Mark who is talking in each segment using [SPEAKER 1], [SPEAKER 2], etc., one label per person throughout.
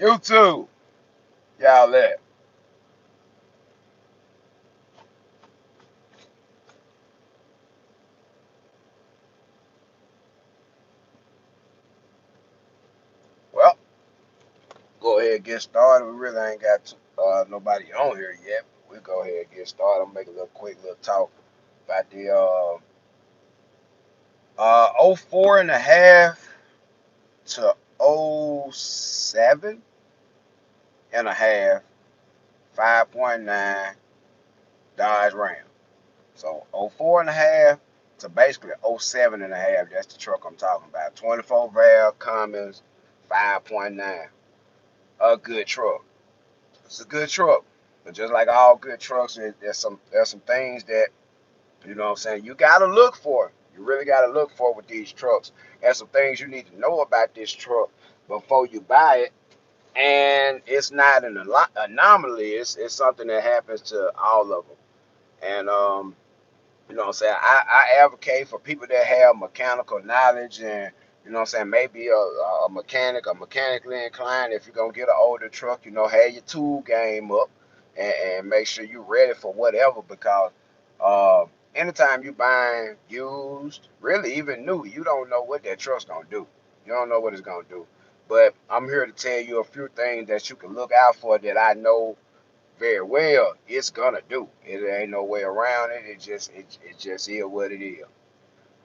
[SPEAKER 1] YouTube, y'all there. Well, go ahead and get started. We really ain't got nobody on here yet. We'll go ahead and get started. I'm make a little quick little talk about the 04 and a half to 07 and a half 5.9 Dodge Ram. So 04 and a half to basically 07 and a half. That's the truck I'm talking about. 24 valve Cummins 5.9. A good truck. It's a good truck. But just like all good trucks, there's some things that, you know what I'm saying, you gotta look for. You really gotta look for with these trucks. There's some things you need to know about this truck before you buy it. And it's not an anomaly. It's something that happens to all of them. And you know what I'm saying, I advocate for people that have mechanical knowledge and, you know what I'm saying, maybe a mechanic, or mechanically inclined. If you're gonna get an older truck, have your tool game up, and make sure you're ready for whatever, because uh, anytime you buying used, really even new, you don't know what that truck's gonna do. You don't know what it's gonna do. But I'm here to tell you a few things that you can look out for that I know very well it's gonna do. It ain't no way around it. It just is what it is.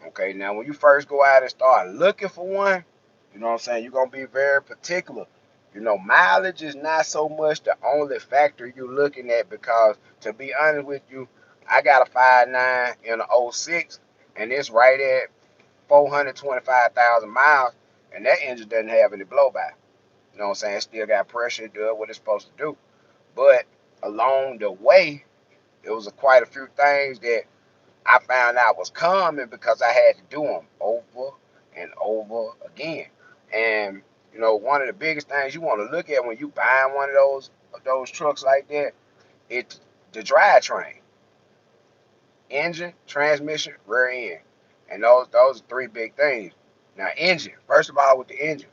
[SPEAKER 1] Okay, now when you first go out and start looking for one, you know what I'm saying, you're gonna be very particular. Mileage is not so much the only factor you're looking at, because to be honest with you, I got a 5.9 in a '06, and it's right at 425,000 miles, and that engine doesn't have any blow by. You know what I'm saying? It still got pressure, it does what it's supposed to do. But along the way, it was quite a few things that I found out was common, because I had to do them over and over again. And one of the biggest things you want to look at when you buying one of those trucks like that, it's the drivetrain: engine, transmission, rear end. And those are three big things. Now, engine. First of all, with the engine,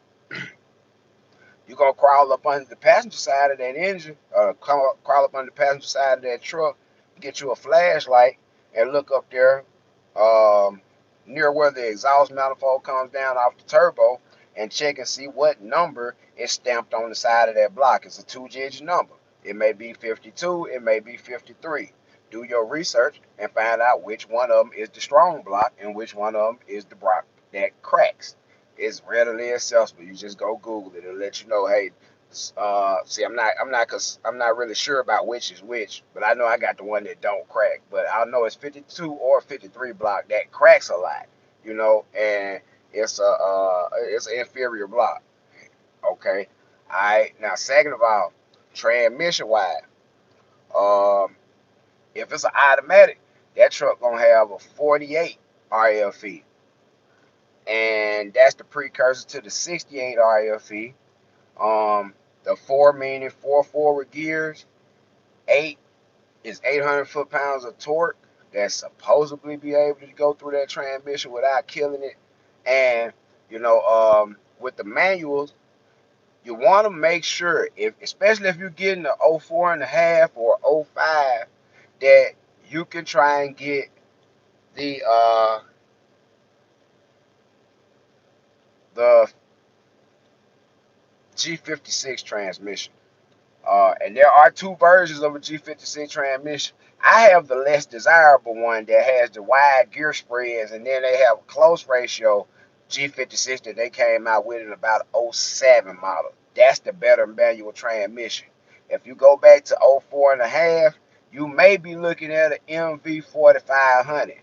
[SPEAKER 1] you're gonna crawl up under the passenger side of that engine, crawl up under the passenger side of that truck, get you a flashlight, and look up there, um, near where the exhaust manifold comes down off the turbo, and check and see what number is stamped on the side of that block. It's a two-digit number. It may be 52, it may be 53. Do your research and find out which one of them is the strong block and which one of them is the block that cracks. It's readily accessible. You just go Google it. It'll let you know. Hey, see, I'm not really sure about which is which, but I know I got the one that don't crack. But I know it's 52 or 53 block that cracks a lot. And it's an inferior block. Okay. All right. Now, second of all, transmission wise, um, if it's an automatic, that truck gonna have a 48 RFE, and that's the precursor to the 68 RFE. The four, meaning four forward gears, eight is 800 foot-pounds of torque that's supposedly be able to go through that transmission without killing it. And with the manuals, you want to make sure, especially if you're getting the 04 and a half or 05, that you can try and get the the G56 transmission. And there are two versions of a G56 transmission. I have the less desirable one that has the wide gear spreads, and then they have a close ratio G56 that they came out with in about '07 model. That's the better manual transmission. If you go back to '04 and a half, you may be looking at an MV 4500.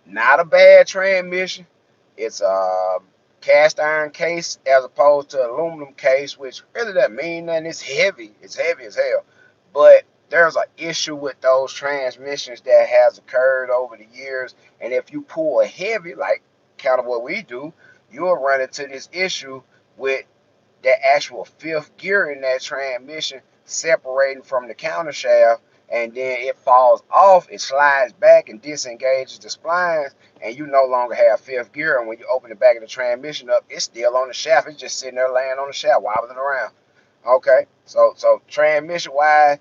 [SPEAKER 1] Not a bad transmission. It's a cast iron case as opposed to aluminum case, which really doesn't mean nothing. It's heavy. It's heavy as hell. But there's an issue with those transmissions that has occurred over the years. And if you pull a heavy, like kind of what we do, you'll run into this issue with that actual fifth gear in that transmission separating from the counter shaft, and then it falls off, it slides back and disengages the splines, and you no longer have fifth gear. And when you open the back of the transmission up, it's still on the shaft. It's just sitting there laying on the shaft, wobbling around. Okay, so transmission wise,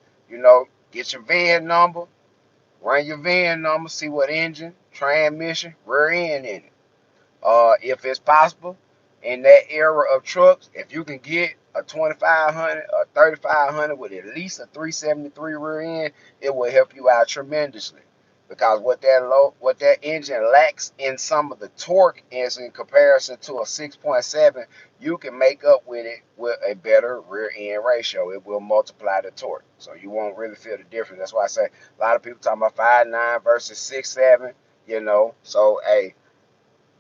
[SPEAKER 1] get your VIN number, run your VIN number, see what engine, transmission, rear end in it. If it's possible, in that era of trucks, if you can get a 2500 or 3500 with at least a 373 rear end, it will help you out tremendously. Because what that engine lacks in some of the torque is in comparison to a 6.7, you can make up with it with a better rear end ratio. It will multiply the torque, so you won't really feel the difference. That's why I say a lot of people talking about 5.9 versus 6.7. So hey,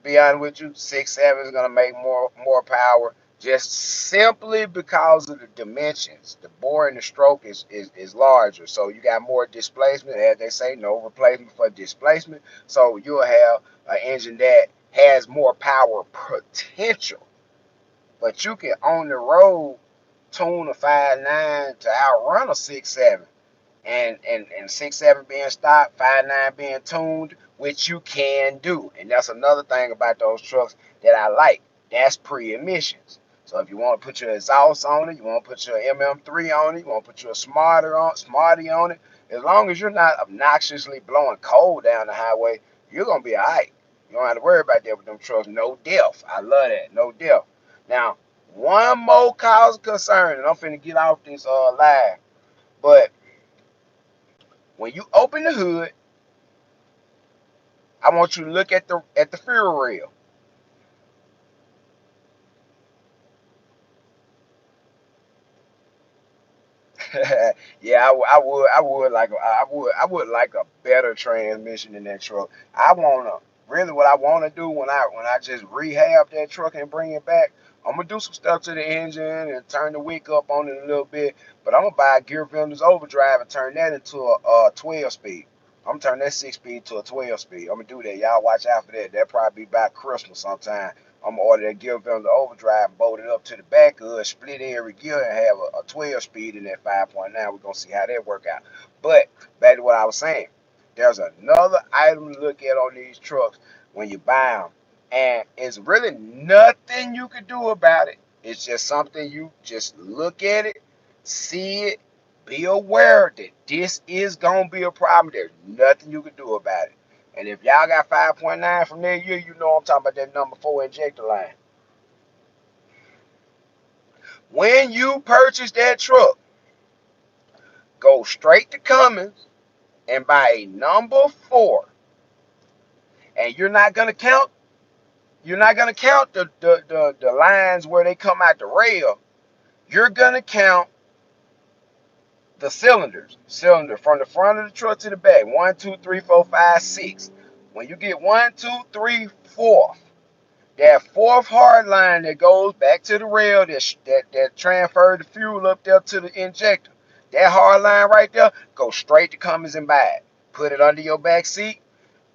[SPEAKER 1] be honest with you, 6.7 is gonna make more power just simply because of the dimensions. The bore and the stroke is larger, so you got more displacement. As they say, no replacement for displacement. So you'll have an engine that has more power potential, but you can on the road tune a 5.9 to outrun a 6.7, and 6.7 being stopped, 5.9 being tuned, which you can do. And that's another thing about those trucks that I like. That's pre-emissions. So if you want to put your exhaust on it, you want to put your MM3 on it, you want to put your smarty on it, as long as you're not obnoxiously blowing coal down the highway, you're gonna be alright. You don't have to worry about that with them trucks. No death. I love that. No death. Now, one more cause of concern, and I'm finna get off this live, but when you open the hood, I want you to look at the fuel rail. Yeah, I would like a better transmission in that truck. I wanna really what I wanna do when I just rehab that truck and bring it back. I'm gonna do some stuff to the engine and turn the wick up on it a little bit, but I'm gonna buy a gear filters overdrive and turn that into a 12 speed. I'm gonna turn that 6 speed to a 12 speed. I'm gonna do that. Y'all watch out for that. That'll probably be by Christmas sometime. I'm gonna order that gear filter overdrive, bolt it up to the back of it, split every gear, and have a 12 speed in that 5.9. We're gonna see how that work out. But back to what I was saying, there's another item to look at on these trucks when you buy them, and it's really nothing you can do about it. It's just something you just look at it, see it, be aware that this is gonna be a problem. There's nothing you can do about it. And if y'all got 5.9 from that year, you know I'm talking about that number 4 injector line. When you purchase that truck, go straight to Cummins and buy a number 4. And you're not gonna count the lines where they come out the rail. You're gonna count the cylinder from the front of the truck to the back. 1, 2, 3, 4, 5, 6. When you get 1, 2, 3, 4, that fourth hard line that goes back to the rail that transferred the fuel up there to the injector, that hard line right there, go straight to Cummins and buy it. Put it under your back seat.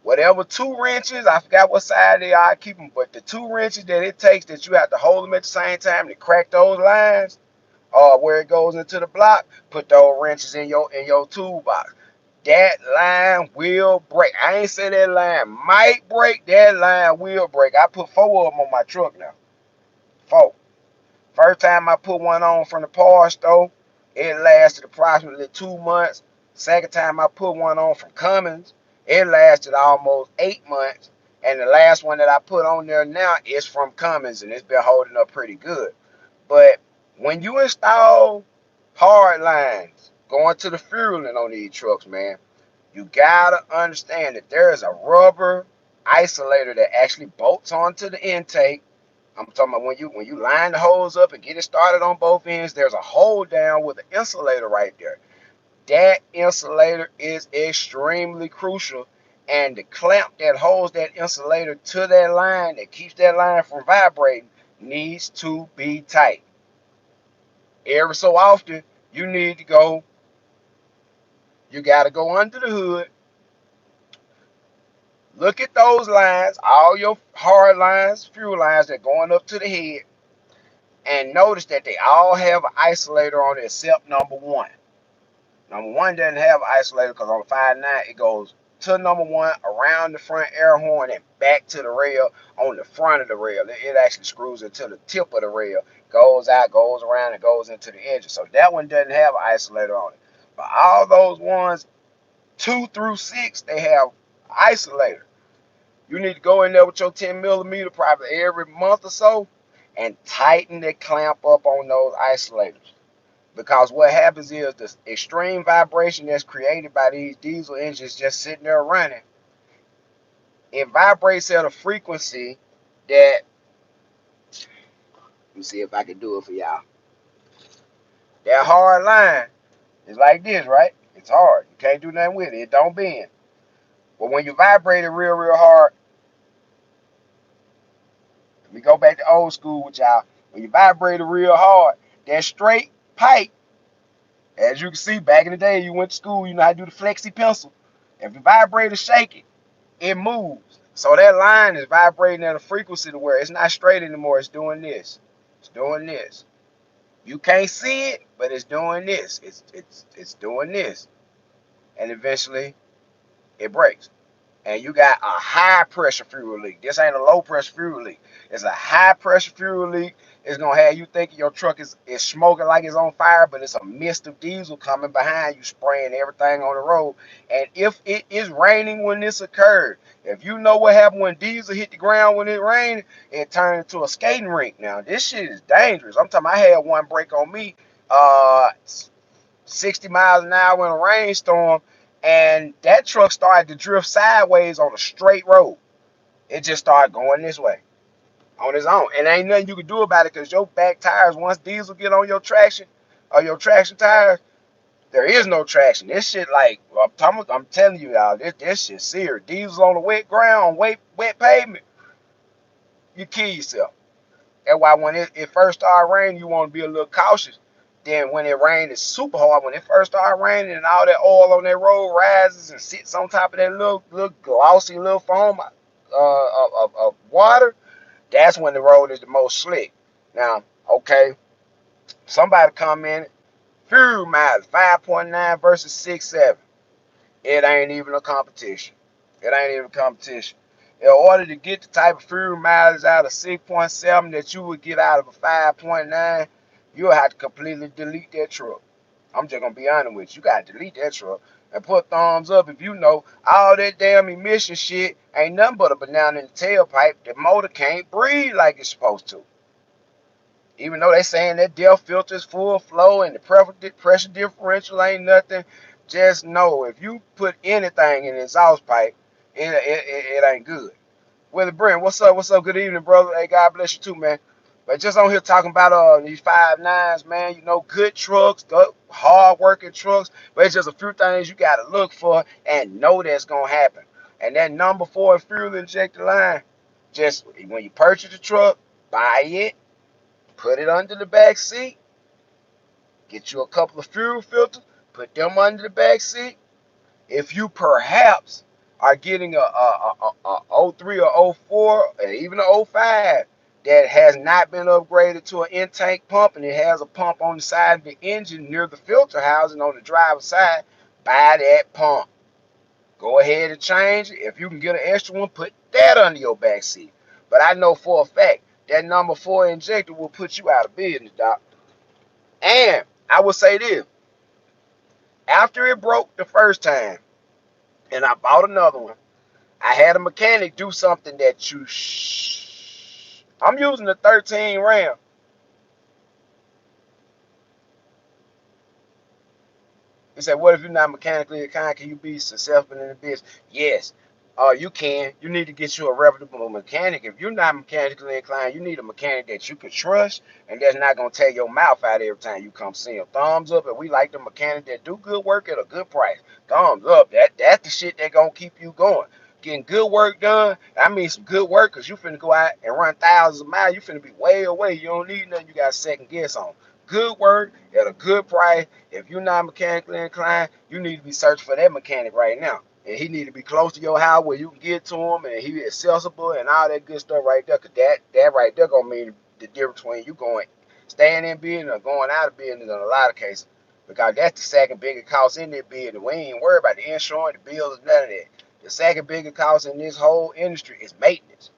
[SPEAKER 1] Whatever 2 wrenches, I forgot what side they are, I keep them, but the 2 wrenches that it takes that you have to hold them at the same time to crack those lines, where it goes into the block, put those wrenches in your toolbox. That line will break. I ain't say that line might break. That line will break. I put 4 of them on my truck now. 4. First time I put one on from the parts store, it lasted approximately 2 months. Second time I put one on from Cummins, it lasted almost 8 months. And the last one that I put on there now is from Cummins, and it's been holding up pretty good. But when you install hard lines going to the fueling on these trucks, man, you gotta understand that there is a rubber isolator that actually bolts onto the intake. I'm talking about when you line the hose up and get it started on both ends, there's a hole down with an insulator right there. That insulator is extremely crucial, and the clamp that holds that insulator to that line that keeps that line from vibrating needs to be tight. Every so often, you need to go, you got to go under the hood, look at those lines, all your hard lines, fuel lines that going up to the head, and notice that they all have an isolator on it except number 1. Number 1 doesn't have an isolator because on the 5.9 it goes to number 1, around the front air horn, and back to the rail on the front of the rail. It actually screws into the tip of the rail. goes out, goes around, and goes into the engine. So that one doesn't have an isolator on it. But all those ones, 2 through 6, they have isolator. You need to go in there with your 10 millimeter probably every month or so and tighten the clamp up on those isolators. Because what happens is the extreme vibration that's created by these diesel engines just sitting there running, it vibrates at a frequency that, let me see if I can do it for y'all. That hard line is like this, right? It's hard. You can't do nothing with it. It don't bend. But when you vibrate it real, real hard, we go back to old school with y'all. When you vibrate it real hard, that straight pipe, as you can see back in the day, you went to school, you know how to do the flexi pencil. If you vibrate or shake it, it moves. So that line is vibrating at a frequency to where it's not straight anymore. It's doing this. It's doing this. You can't see it, but it's doing this. It's doing this. And eventually it breaks. And you got a high pressure fuel leak. This ain't a low pressure fuel leak. It's a high pressure fuel leak. It's gonna have you thinking your truck is smoking like it's on fire, but it's a mist of diesel coming behind you, spraying everything on the road. And if it is raining when this occurred, if you know what happened when diesel hit the ground when it rained, it turned into a skating rink. Now this shit is dangerous. I'm talking. I had one break on me, 60 miles an hour in a rainstorm, and that truck started to drift sideways on a straight road. It just started going this way on its own. And ain't nothing you can do about it because your back tires, once diesel get on your traction or your traction tires, there is no traction. This shit like, I'm telling you, y'all, this shit serious. Diesel on the wet ground, wet pavement, you kill yourself. That's why when it first started raining, you want to be a little cautious. Then when it rained, it's super hard. When it first started raining and all that oil on that road rises and sits on top of that little glossy little foam of water, that's when the road is the most slick. Now, okay, somebody come in, fuel mileage 5.9 versus 6.7. It ain't even a competition. It ain't even a competition. In order to get the type of fuel mileage out of 6.7 that you would get out of a 5.9, you'll have to completely delete that truck. I'm just gonna be honest with you. You gotta delete that truck and put thumbs up if you know all that damn emission shit ain't nothing but a banana in the tailpipe. The motor can't breathe like it's supposed to. Even though they saying that DEF filter is full flow and the pressure differential ain't nothing, just know if you put anything in the exhaust pipe, it ain't good. Willie Brent, what's up? What's up? Good evening, brother. Hey, God bless you too, man. But just on here talking about these 5.9s, man. You know, good trucks, good, hard working trucks. But it's just a few things you gotta look for and know that's gonna happen. And that number 4 fuel injector line, just when you purchase the truck, buy it, put it under the back seat, get you a couple of fuel filters, put them under the back seat. If you perhaps are getting a 03 or 04 or even a 05 that has not been upgraded to an intake pump and it has a pump on the side of the engine near the filter housing on the driver's side, buy that pump. Go ahead and change it. If you can get an extra one, put that under your back seat. But I know for a fact that number 4 injector will put you out of business, doc. And I will say this, after it broke the first time and I bought another one, I had a mechanic do something that I'm using the 13 Ram. He said, what if you're not mechanically inclined? Can you be successful in the business? Yes. You can. You need to get you a reputable mechanic. If you're not mechanically inclined, you need a mechanic that you can trust and that's not going to tear your mouth out every time you come see him. Thumbs up. And we like the mechanic that do good work at a good price. Thumbs up. That's the shit that going to keep you going. Getting good work done. I mean some good work because you finna go out and run thousands of miles. You finna be way away. You don't need nothing you got to second guess on. Good work at a good price. If you're not mechanically inclined, you need to be searching for that mechanic right now. And he need to be close to your house where you can get to him and he accessible and all that good stuff right there. Cause that right there gonna mean the difference between you going staying in business or going out of business in a lot of cases. Because that's the second biggest cost in that business. We ain't worried about the insurance, the bills, none of that. The second biggest cost in this whole industry is maintenance.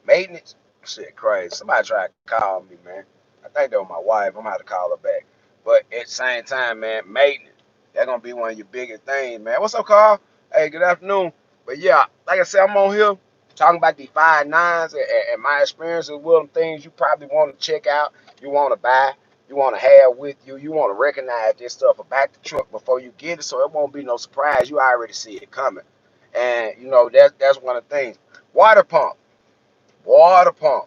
[SPEAKER 1] Maintenance, shit crazy. Somebody try to call me, man. I think that was my wife. I'm gonna have to call her back. But at the same time, man, maintenance, that's gonna be one of your biggest things, man. What's up, Carl? Hey, good afternoon. But yeah, like I said, I'm on here talking about these 5.9s and my experiences with them, things you probably want to check out, you want to buy, you want to have with you, you want to recognize this stuff about the truck before you get it, so it won't be no surprise. You already see it coming. And you know that's one of the things. Water pump, water pump.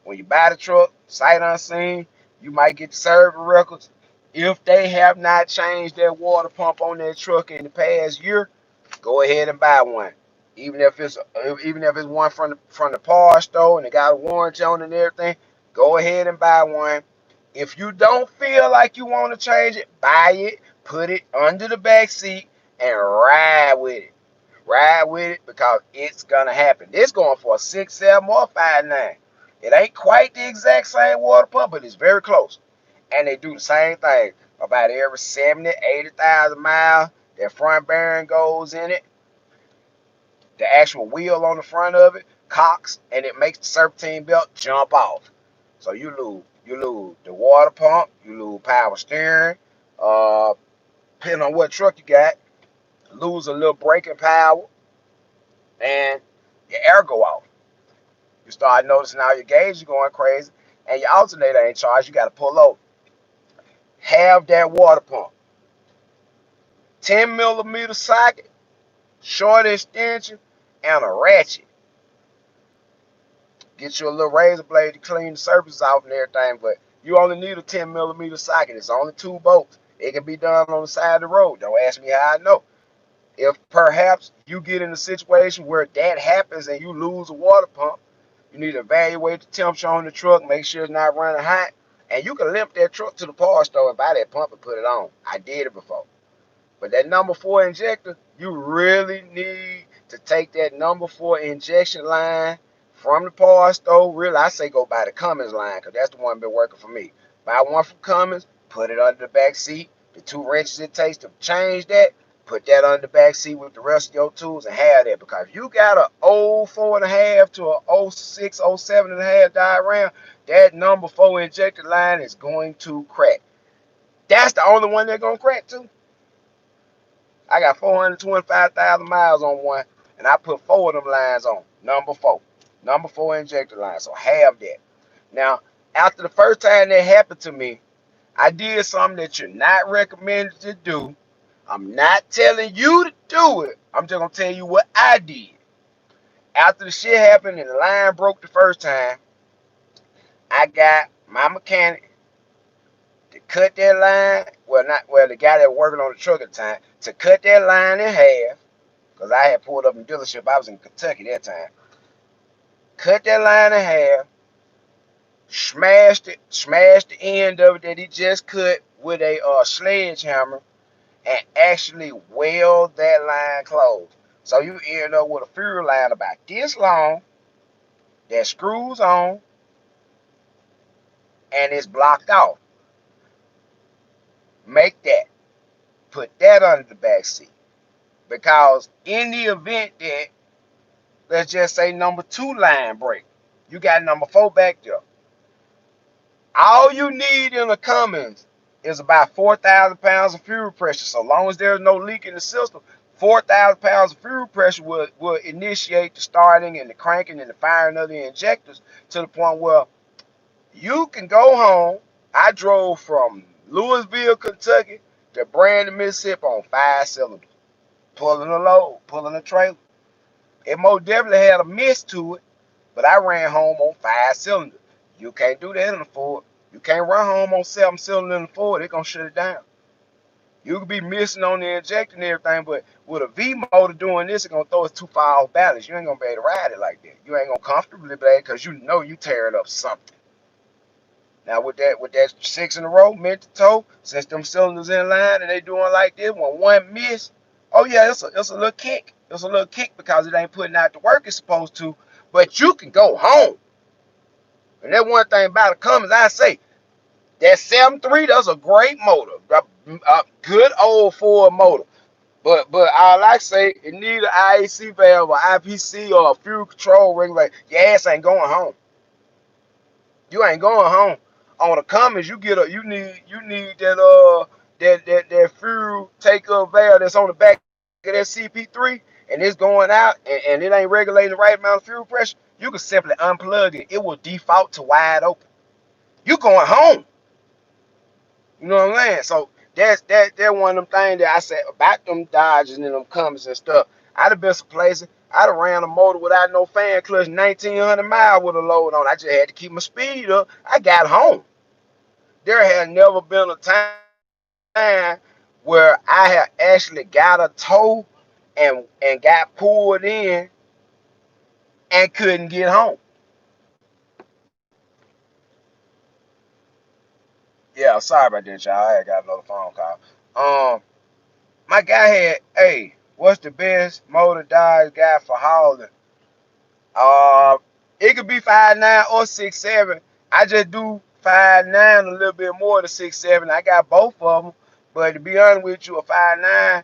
[SPEAKER 1] When you buy the truck, sight unseen, you might get the service records. If they have not changed their water pump on their truck in the past year, go ahead and buy one. Even if it's one from the parts store and they got a warranty on it and everything, go ahead and buy one. If you don't feel like you want to change it, buy it, put it under the back seat, and ride with it. Ride with it because it's gonna happen. This going for a 6.7 or 5.9. It ain't quite the exact same water pump, but it's very close. And they do the same thing about every 70, 80,000 miles. That front bearing goes in it. The actual wheel on the front of it cocks, and it makes the serpentine belt jump off. So you lose the water pump, you lose power steering. Uh, Depending on what truck you got, lose a little braking power, and your air go off. You start noticing how your gauge is going crazy, and your alternator ain't charged. You got to pull over. Have that water pump. 10 millimeter socket, short extension, and a ratchet. Get you a little razor blade to clean the surface off and everything, but you only need a 10 millimeter socket. It's only 2 bolts. It can be done on the side of the road. Don't ask me how I know. If perhaps you get in a situation where that happens and you lose a water pump, you need to evaluate the temperature on the truck, make sure it's not running hot, and you can limp that truck to the parts store and buy that pump and put it on. I did it before. But that number 4 injector, you really need to take that number 4 injection line from the parts store. Really, I say go buy the Cummins line because that's the one been working for me. Buy one from Cummins, put it under the back seat. The 2 wrenches it takes to change that, put that under the back seat with the rest of your tools and have that. Because if you got a old 4.5 to a oh 06, 07.5 diagram, that number 4 injector line is going to crack. That's the only one that's going to crack too. I got 425,000 miles on one, and I put 4 of them lines on. Number 4 injector line. So have that. Now, after the first time that happened to me, I did something that you're not recommended to do. I'm not telling you to do it. I'm just gonna tell you what I did. After the shit happened and the line broke the first time, I got my mechanic to cut that line. The guy that was working on the truck at the time, to cut that line in half. Because I had pulled up in the dealership. I was in Kentucky that time. Cut that line in half, smashed the end of it that he just cut with a sledgehammer, and actually weld that line closed. So you end up with a fuel line about this long that screws on and it's blocked off. Make that. Put that under the back seat. Because in the event that, let's just say, number 2 line break, you got number 4 back there. All you need in the Cummins is about 4,000 pounds of fuel pressure. So long as there's no leak in the system, 4,000 pounds of fuel pressure will initiate the starting and the cranking and the firing of the injectors to the point where you can go home. I drove from Louisville, Kentucky to Brandon, Mississippi on 5 cylinders, pulling a load, pulling a trailer. It most definitely had a miss to it, but I ran home on 5 cylinders. You can't do that in a Ford. You can't run home on 7 cylinders in a Ford. They're going to shut it down. You could be missing on the injector and everything, but with a V motor doing this, it's going to throw us too far off balance. You ain't going to be able to ride it like that. You ain't going to comfortably play it because you know you tearing up something. Now with that 6 in a row, mid to toe, since them cylinders in line and they doing like this, when one miss, oh yeah, it's a little kick. It's a little kick because it ain't putting out the work it's supposed to. But you can go home. And that one thing about the Cummins, I say, that 7.3, that's a great motor. A good old Ford motor. But all I say, it need an IAC valve or IPC or a fuel control regulator. Your ass ain't going home. You ain't going home. On the Cummins, you need that fuel take up valve that's on the back of that CP3, and it's going out, and it ain't regulating the right amount of fuel pressure. You can simply unplug it. It will default to wide open. You going home. You know what I'm saying? So that's one of them things that I said about them Dodges and them Cummins and stuff. I'd have been some places. I'd have ran a motor without no fan clutch, 1,900 miles with a load on. I just had to keep my speed up. I got home. There had never been a time where I had actually got a tow and got pulled in and couldn't get home. Yeah, sorry about that, y'all. I had got another phone call. My guy had, hey, what's the best motor Dodge got for hauling? Uh, it could be 5'9" or 6'7". I just do 5'9" a little bit more than 6'7". I got both of them, but to be honest with you, a 5'9",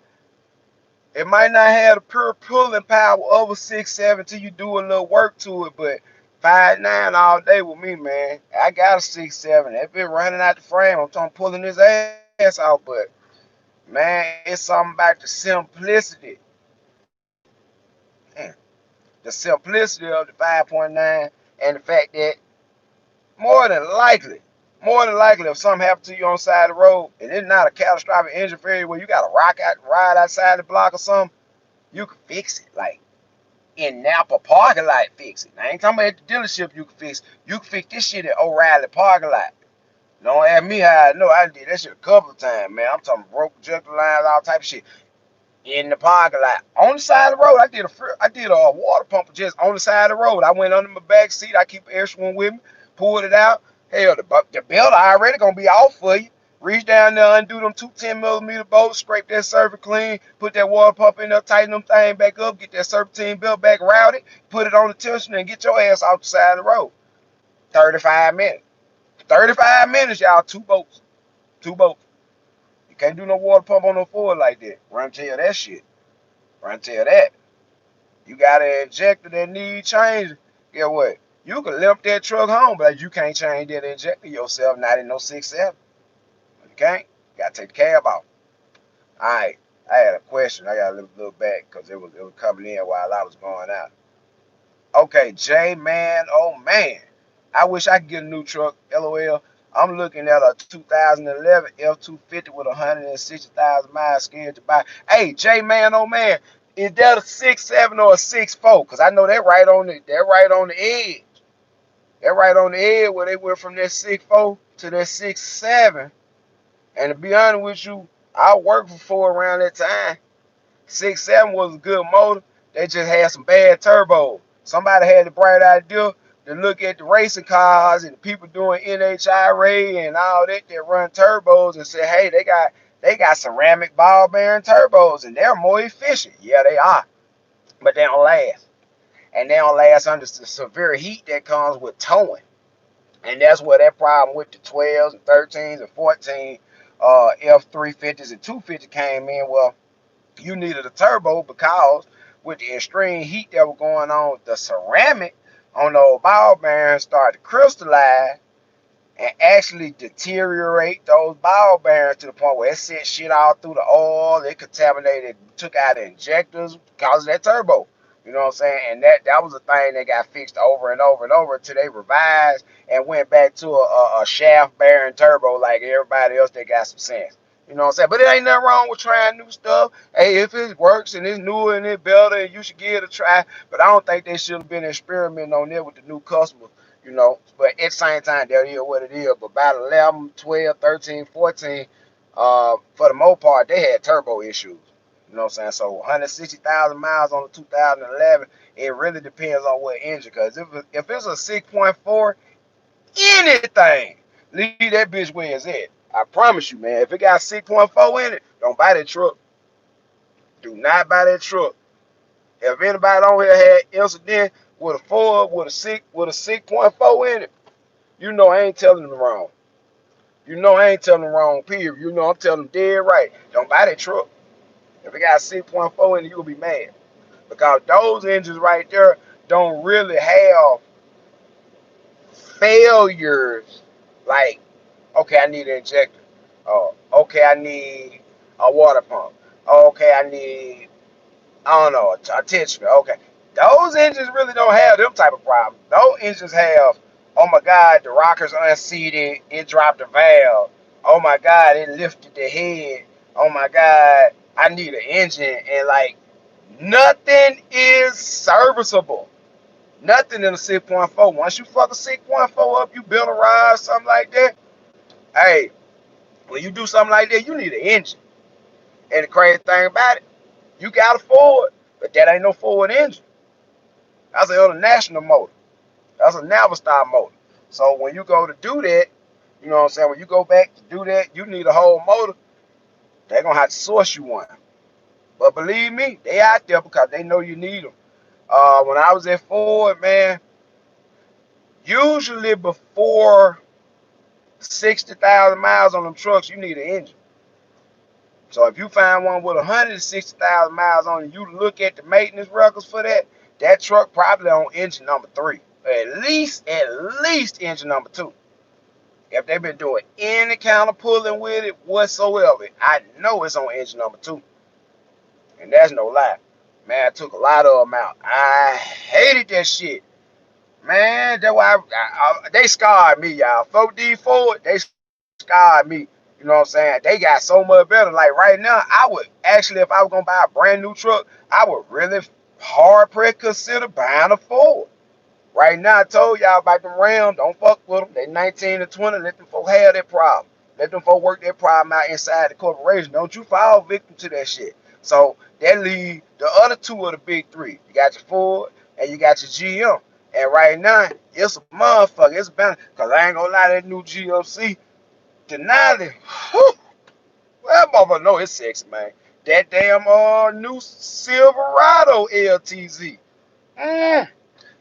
[SPEAKER 1] it might not have the pure pulling power of a 6'7" till you do a little work to it, but 5'9" all day with me, man. I got a 6'7". If it running out the frame, I'm talking pulling his ass out, but man, it's something about the simplicity. Mm. The simplicity of the 5.9 and the fact that more than likely, if something happened to you on the side of the road and it's not a catastrophic engine failure where you got to ride outside the block or something, you can fix it. Like in Napa parking lot, fix it. I ain't talking about at the dealership you can fix. You can fix this shit at O'Reilly parking lot. Don't ask me how I know. I did that shit a couple of times, man. I'm talking broke projector lines, all type of shit. In the parking lot, on the side of the road, I did a water pump just on the side of the road. I went under my back seat. I keep an extra one with me, pulled it out. Hell, the belt already gonna be off for you. Reach down there, undo them two 10mm bolts, scrape that surface clean, put that water pump in there, tighten them thing back up, get that serpentine belt back routed, put it on the tension, and get your ass off the side of the road. 35 minutes. 35 minutes, y'all. Two bolts. Two bolts. You can't do no water pump on no Ford like that. Run tell that shit. Run tell that. You got an injector that need changing. Get what? You can limp that truck home, but you can't change that injector yourself, not in no 6.7. You can't. You gotta take the cab off. Alright. I had a question. I got a little back because it was coming in while I was going out. Okay, J man, oh man. I wish I could get a new truck. LOL. I'm looking at a 2011 F250 with 160,000 miles scared to buy. Hey, J man, oh man, is that a 6.7 or a 6.4? Cause I know they're right on the edge. They're right on the edge where they went from that 6.4 to that 6.7. And to be honest with you, I worked for Ford around that time. 6.7 was a good motor. They just had some bad turbos. Somebody had the bright idea to look at the racing cars and the people doing NHRA and all that run turbos and say, hey, they got ceramic ball bearing turbos and they're more efficient. Yeah, they are, but they don't last. And they don't last under the severe heat that comes with towing. And that's where that problem with the 12s and 13s and 14 F350s and 250 came in. Well, you needed a turbo because with the extreme heat that was going on, the ceramic on those ball bearings started to crystallize and actually deteriorate those ball bearings to the point where it sent shit all through the oil. It contaminated, took out the injectors because of that turbo. You know what I'm saying? And that was a thing that got fixed over and over and over until they revised and went back to a shaft bearing turbo like everybody else that got some sense. You know what I'm saying? But it ain't nothing wrong with trying new stuff. Hey, if it works and it's newer and it's better, you should give it a try. But I don't think they should have been experimenting on it with the new customers, you know. But at the same time, that is what it is. But about 11, 12, 13, 14, for the most part, they had turbo issues. You know what I'm saying? So 160,000 miles on the 2011, it really depends on what engine. Because if it's a 6.4, anything, leave that bitch where it's at. I promise you, man. If it got 6.4 in it, don't buy that truck. Do not buy that truck. If anybody on here had incident with a Ford with a 6.4 in it, you know I ain't telling them wrong. You know I ain't telling them wrong, period. You know I'm telling them dead right. Don't buy that truck. If it got 6.4 in it, you'll be mad. Because those engines right there don't really have failures like Okay, I need an injector. Oh, okay, I need a water pump. Okay, I need, I don't know, a tensioner. Okay, those engines really don't have them type of problems. Those engines have, oh my God, the rockers unseated, it dropped the valve. Oh my God, it lifted the head. Oh my God, I need an engine, and like nothing is serviceable. Nothing in a 6.4. Once you fuck a 6.4 up, you build a ride, something like that. Hey, when you do something like that, you need an engine. And the crazy thing about it, you got a Ford, but that ain't no Ford engine. That's an international motor. That's a Navistar motor. So when you go to do that, you know what I'm saying? When you go back to do that, you need a whole motor. They're gonna have to source you one. But believe me, they out there because they know you need them. When I was at Ford, man, usually before 60,000 miles on them trucks, you need an engine. So if you find one with 160,000 miles on it, you look at the maintenance records for that, that truck probably on engine number 3. At least engine number 2. If they've been doing any kind of pulling with it whatsoever, I know it's on engine number 2. And that's no lie. Man, I took a lot of them out. I hated that shit. Man, that's why they scarred me, y'all. 4D Ford, they scarred me. You know what I'm saying? They got so much better. Like right now, I would actually, if I was gonna buy a brand new truck, I would really hard press consider buying a Ford. Right now, I told y'all about them Rams. Don't fuck with them. They 19 and 20. Let them folk have that problem. Let them folk work their problem out inside the corporation. Don't you fall victim to that shit. So that leave the other two of the big three. You got your Ford and you got your GM. And right now, it's a motherfucker. It's a balance. Because I ain't gonna lie, that new GMC, Denali, whew, well, motherfucker, know it's sexy, man. That damn new Silverado LTZ. Mm.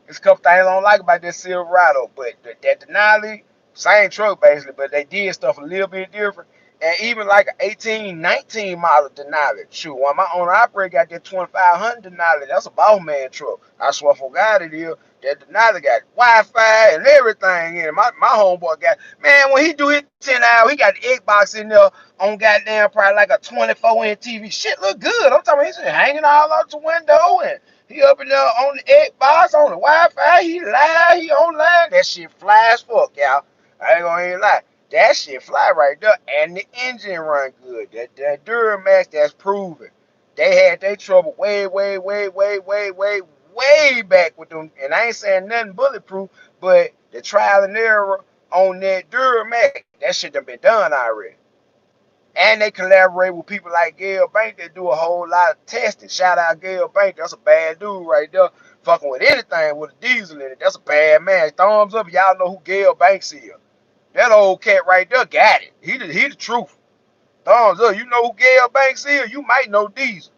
[SPEAKER 1] There's a couple things I don't like about that Silverado, but that Denali, same truck basically, but they did stuff a little bit different. And even like an 18, 19 model Denali. Shoot, when my owner operator got that 2500 Denali, that's a boss man truck. I swear for God it is. That Denali got Wi-Fi and everything in it. My homeboy got, man, when he do his 10 hours, he got the Xbox in there on goddamn probably like a 24-inch TV. Shit look good. I'm talking about he's hanging all out the window and he up in there on the Xbox, on the Wi-Fi. He live, he online. That shit fly as fuck, y'all. I ain't gonna even lie. That shit fly right there. And the engine run good. That Duramax, that's proven. They had their trouble way back with them. And I ain't saying nothing bulletproof, but the trial and error on that Duramax, that shit done been done already. And they collaborate with people like Gail Bank that do a whole lot of testing. Shout out Gail Bank. That's a bad dude right there. Fucking with anything with a diesel in it. That's a bad man. Thumbs up. Y'all know who Gail Banks is. That old cat right there got it. He the truth. Thumbs up. You know who Gail Banks is? You might know diesel.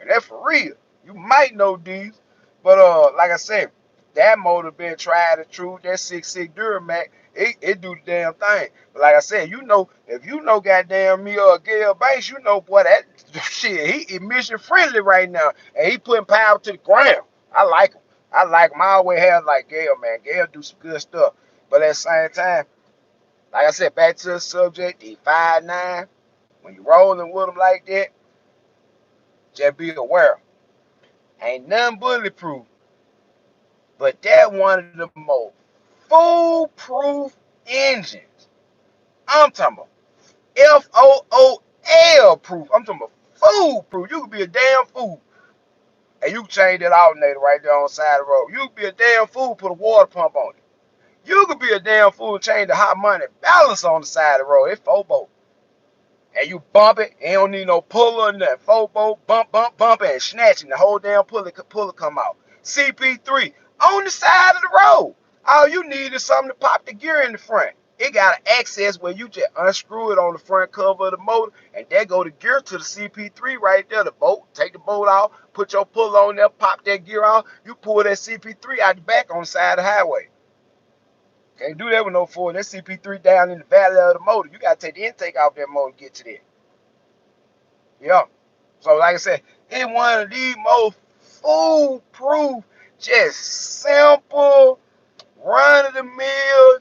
[SPEAKER 1] And that's for real. You might know these. But like I said, that motor been tried and true. That 6.6 Duramax, it do the damn thing. But like I said, you know, if you know goddamn me or Gail Banks, you know boy that shit, he emission friendly right now. And he putting power to the ground. I like him. I like him. I always have like Gail, man. Gail do some good stuff. But at the same time, like I said, back to the subject, he 5'9". When you rolling with him like that, just be aware. Ain't nothing bulletproof, but that one of the most foolproof engines. I'm talking about FOOL proof. I'm talking about foolproof. You could be a damn fool. And you can change that alternator right there on the side of the road. You could be a damn fool, put a water pump on it. You could be a damn fool and change the hot money balance on the side of the road. It's fobo. And you bump it, and you don't need no puller and that fobo, bump, and snatching the whole damn puller come out. CP3 on the side of the road. All you need is something to pop the gear in the front. It got an access where you just unscrew it on the front cover of the motor, and there go the gear to the CP3 right there. The bolt, take the bolt off, put your puller on there, pop that gear off. You pull that CP3 out the back on the side of the highway. Can't do that with no Ford. That CP3 down in the valley of the motor. You gotta take the intake off that motor to get to that. Yeah. So like I said, it's one of the most foolproof, just simple, run of the mill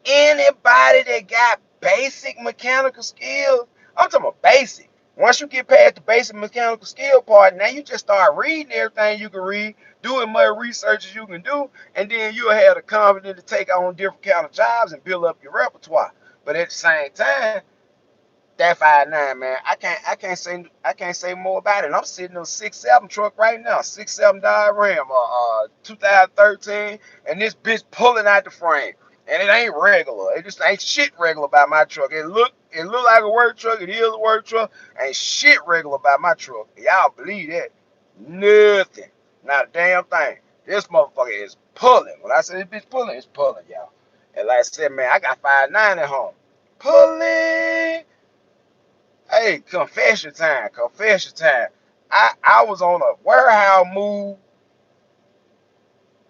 [SPEAKER 1] Anybody that got basic mechanical skills, I'm talking about basic. Once you get past the basic mechanical skill part, now you just start reading everything you can read, doing much research as you can do, and then you'll have the confidence to take on different kind of jobs and build up your repertoire. But at the same time, that 5'9", man, I can't say more about it. And I'm sitting on a 6'7" truck right now, 6'7" Dodge Ram, 2013, and this bitch pulling out the frame, and it ain't regular. It just ain't shit regular about my truck. It look like a work truck. It is a work truck. Ain't shit regular about my truck. Y'all believe that? Nothing, not a damn thing. This motherfucker is pulling. When I say this bitch pulling, it's pulling, y'all. And like I said, man, I got 5'9" at home, pulling. Hey, confession time, confession time. I was on a warehouse move.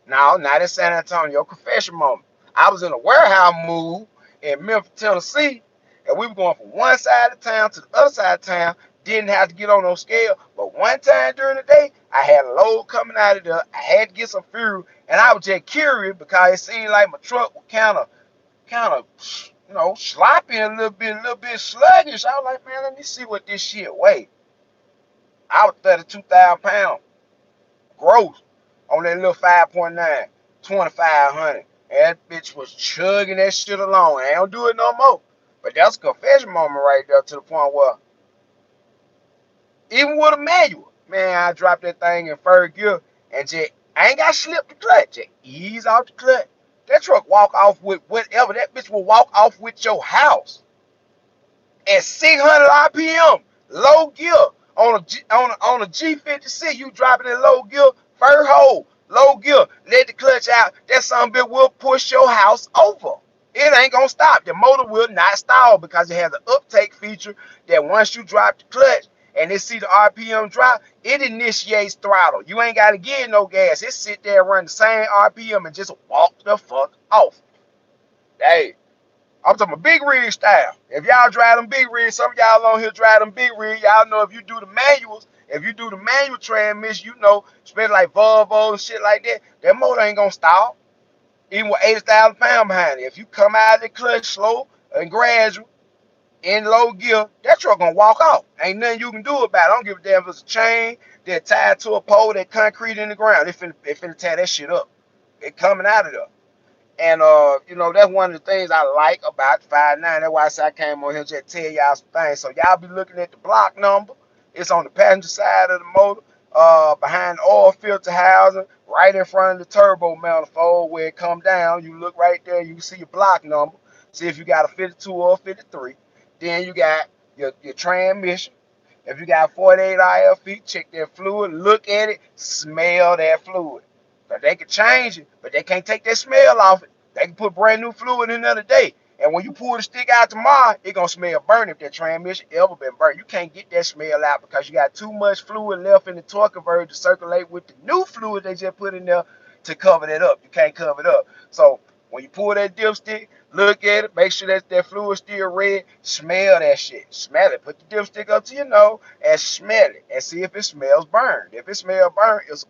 [SPEAKER 1] No, not in San Antonio. Confession moment. I was in a warehouse move in Memphis, Tennessee, and we were going from one side of town to the other side of town. Didn't have to get on no scale, but one time during the day, I had a load coming out of there. I had to get some fuel, and I was just curious because it seemed like my truck was kind of, sloppy and a little bit sluggish. I was like, man, let me see what this shit weigh. I was 32,000 pounds gross on that little 5.9, 2,500. And that bitch was chugging that shit along. I don't do it no more. But that's a confession moment right there to the point where, even with a manual, man, I dropped that thing in third gear and just, I ain't got to slip the clutch. Just ease off the clutch. That truck walk off with whatever. That bitch will walk off with your house at 600 RPM, low gear on a G56. You dropping in low gear, first hole, low gear, let the clutch out. That son bitch will push your house over. It ain't gonna stop. The motor will not stall because it has an uptake feature that once you drop the clutch and it see the RPM drop, it initiates throttle. You ain't gotta give no gas. It sit there and run the same RPM and just walk the fuck off. Hey, I'm talking about big rig style. If y'all drive them big rigs, some of y'all on here drive them big rigs, y'all know if you do the manuals, if you do the manual transmission, especially like Volvo and shit like that, that motor ain't gonna stop. Even with 80,000 pounds behind it. If you come out of the clutch slow and gradual in low gear, that truck gonna walk off. Ain't nothing you can do about it. I don't give a damn if it's a chain that tied to a pole that concrete in the ground. It finna tear that shit up. It coming out of there. And that's one of the things I like about 5'9". That's why I said I came on here just to tell y'all some things. So y'all be looking at the block number. It's on the passenger side of the motor, behind the oil filter housing, right in front of the turbo manifold where it come down. You look right there, you can see your block number. See if you got a 52 or a 53. Then you got your transmission. If you got 48 IL feet, check that fluid, look at it, smell that fluid. But they can change it, but they can't take that smell off it. They can put brand new fluid in another day. And when you pull the stick out tomorrow, it gonna smell burnt if that transmission ever been burnt. You can't get that smell out because you got too much fluid left in the torque converter to circulate with the new fluid they just put in there to cover that up. You can't cover it up. So when you pull that dipstick, look at it, make sure that fluid still red, smell that shit. Smell it. Put the dipstick up to your nose and smell it and see if it smells burned. If it smells burned, it's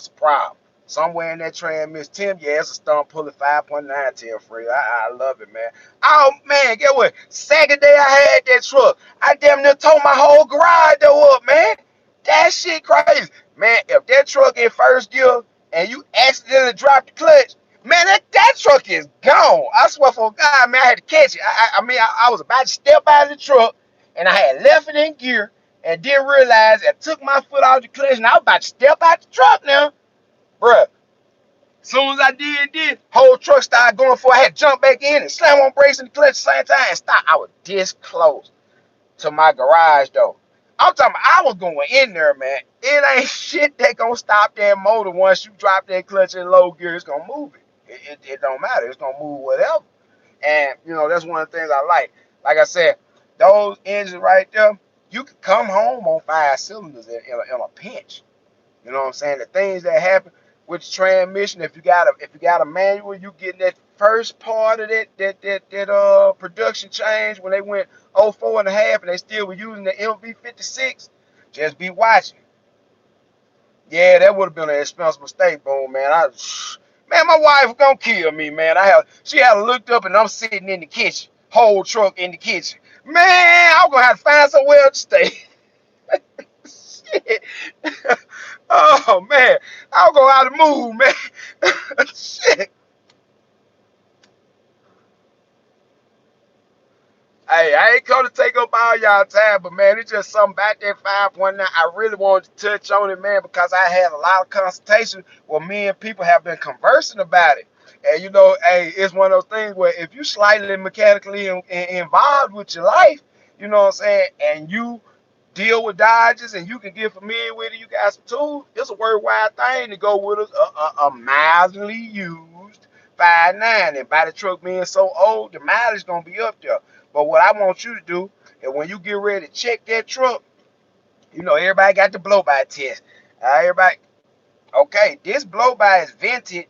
[SPEAKER 1] a problem. Somewhere in that transmission, Tim, yeah, it's a stump pulling 5.9 Tim free. I love it, man. Oh man, get what? Second day I had that truck, I damn near tore my whole garage door up, man. That shit crazy. Man, if that truck in first gear and you accidentally drop the clutch, man, that truck is gone. I swear for God, man, I had to catch it. I was about to step out of the truck and I had left it in gear and didn't realize I took my foot off the clutch and I was about to step out the truck now. Bruh, soon as I did, whole truck started going for it. I had to jump back in and slam on brakes in the clutch at the same time and stop. I was this close to my garage though. I'm talking about I was going in there, man. It ain't shit that gonna stop that motor once you drop that clutch in low gear. It's gonna move it. It don't matter. It's gonna move whatever. And that's one of the things I like. Like I said, those engines right there, you can come home on 5 cylinders in a pinch. You know what I'm saying? The things that happen with the transmission, if you got a manual, you getting that first part of that production change when they went 04.5 and they still were using the MV56. Just be watching. Yeah, that would have been an expensive mistake, boom, man. Man, Man, my wife gonna kill me, man. She had looked up and I'm sitting in the kitchen, whole truck in the kitchen. Man, I'm gonna have to find somewhere to stay. Shit. Oh man, I'll go out of the mood, man. Shit. Hey, I ain't come to take up all y'all time, but man, it's just something about that 5.9. I really wanted to touch on it, man, because I had a lot of consultation where me and people have been conversing about it. And you know, hey, it's one of those things where if you slightly mechanically involved with your life, you know what I'm saying, and you deal with dodges and you can get familiar with it, you got some tools, it's a worthwhile thing to go with a mildly used 5.9. And by the truck being so old, the mileage gonna be up there. But what I want you to do is when you get ready to check that truck, you know, everybody got the blow by test. Everybody, okay, this blow by is vented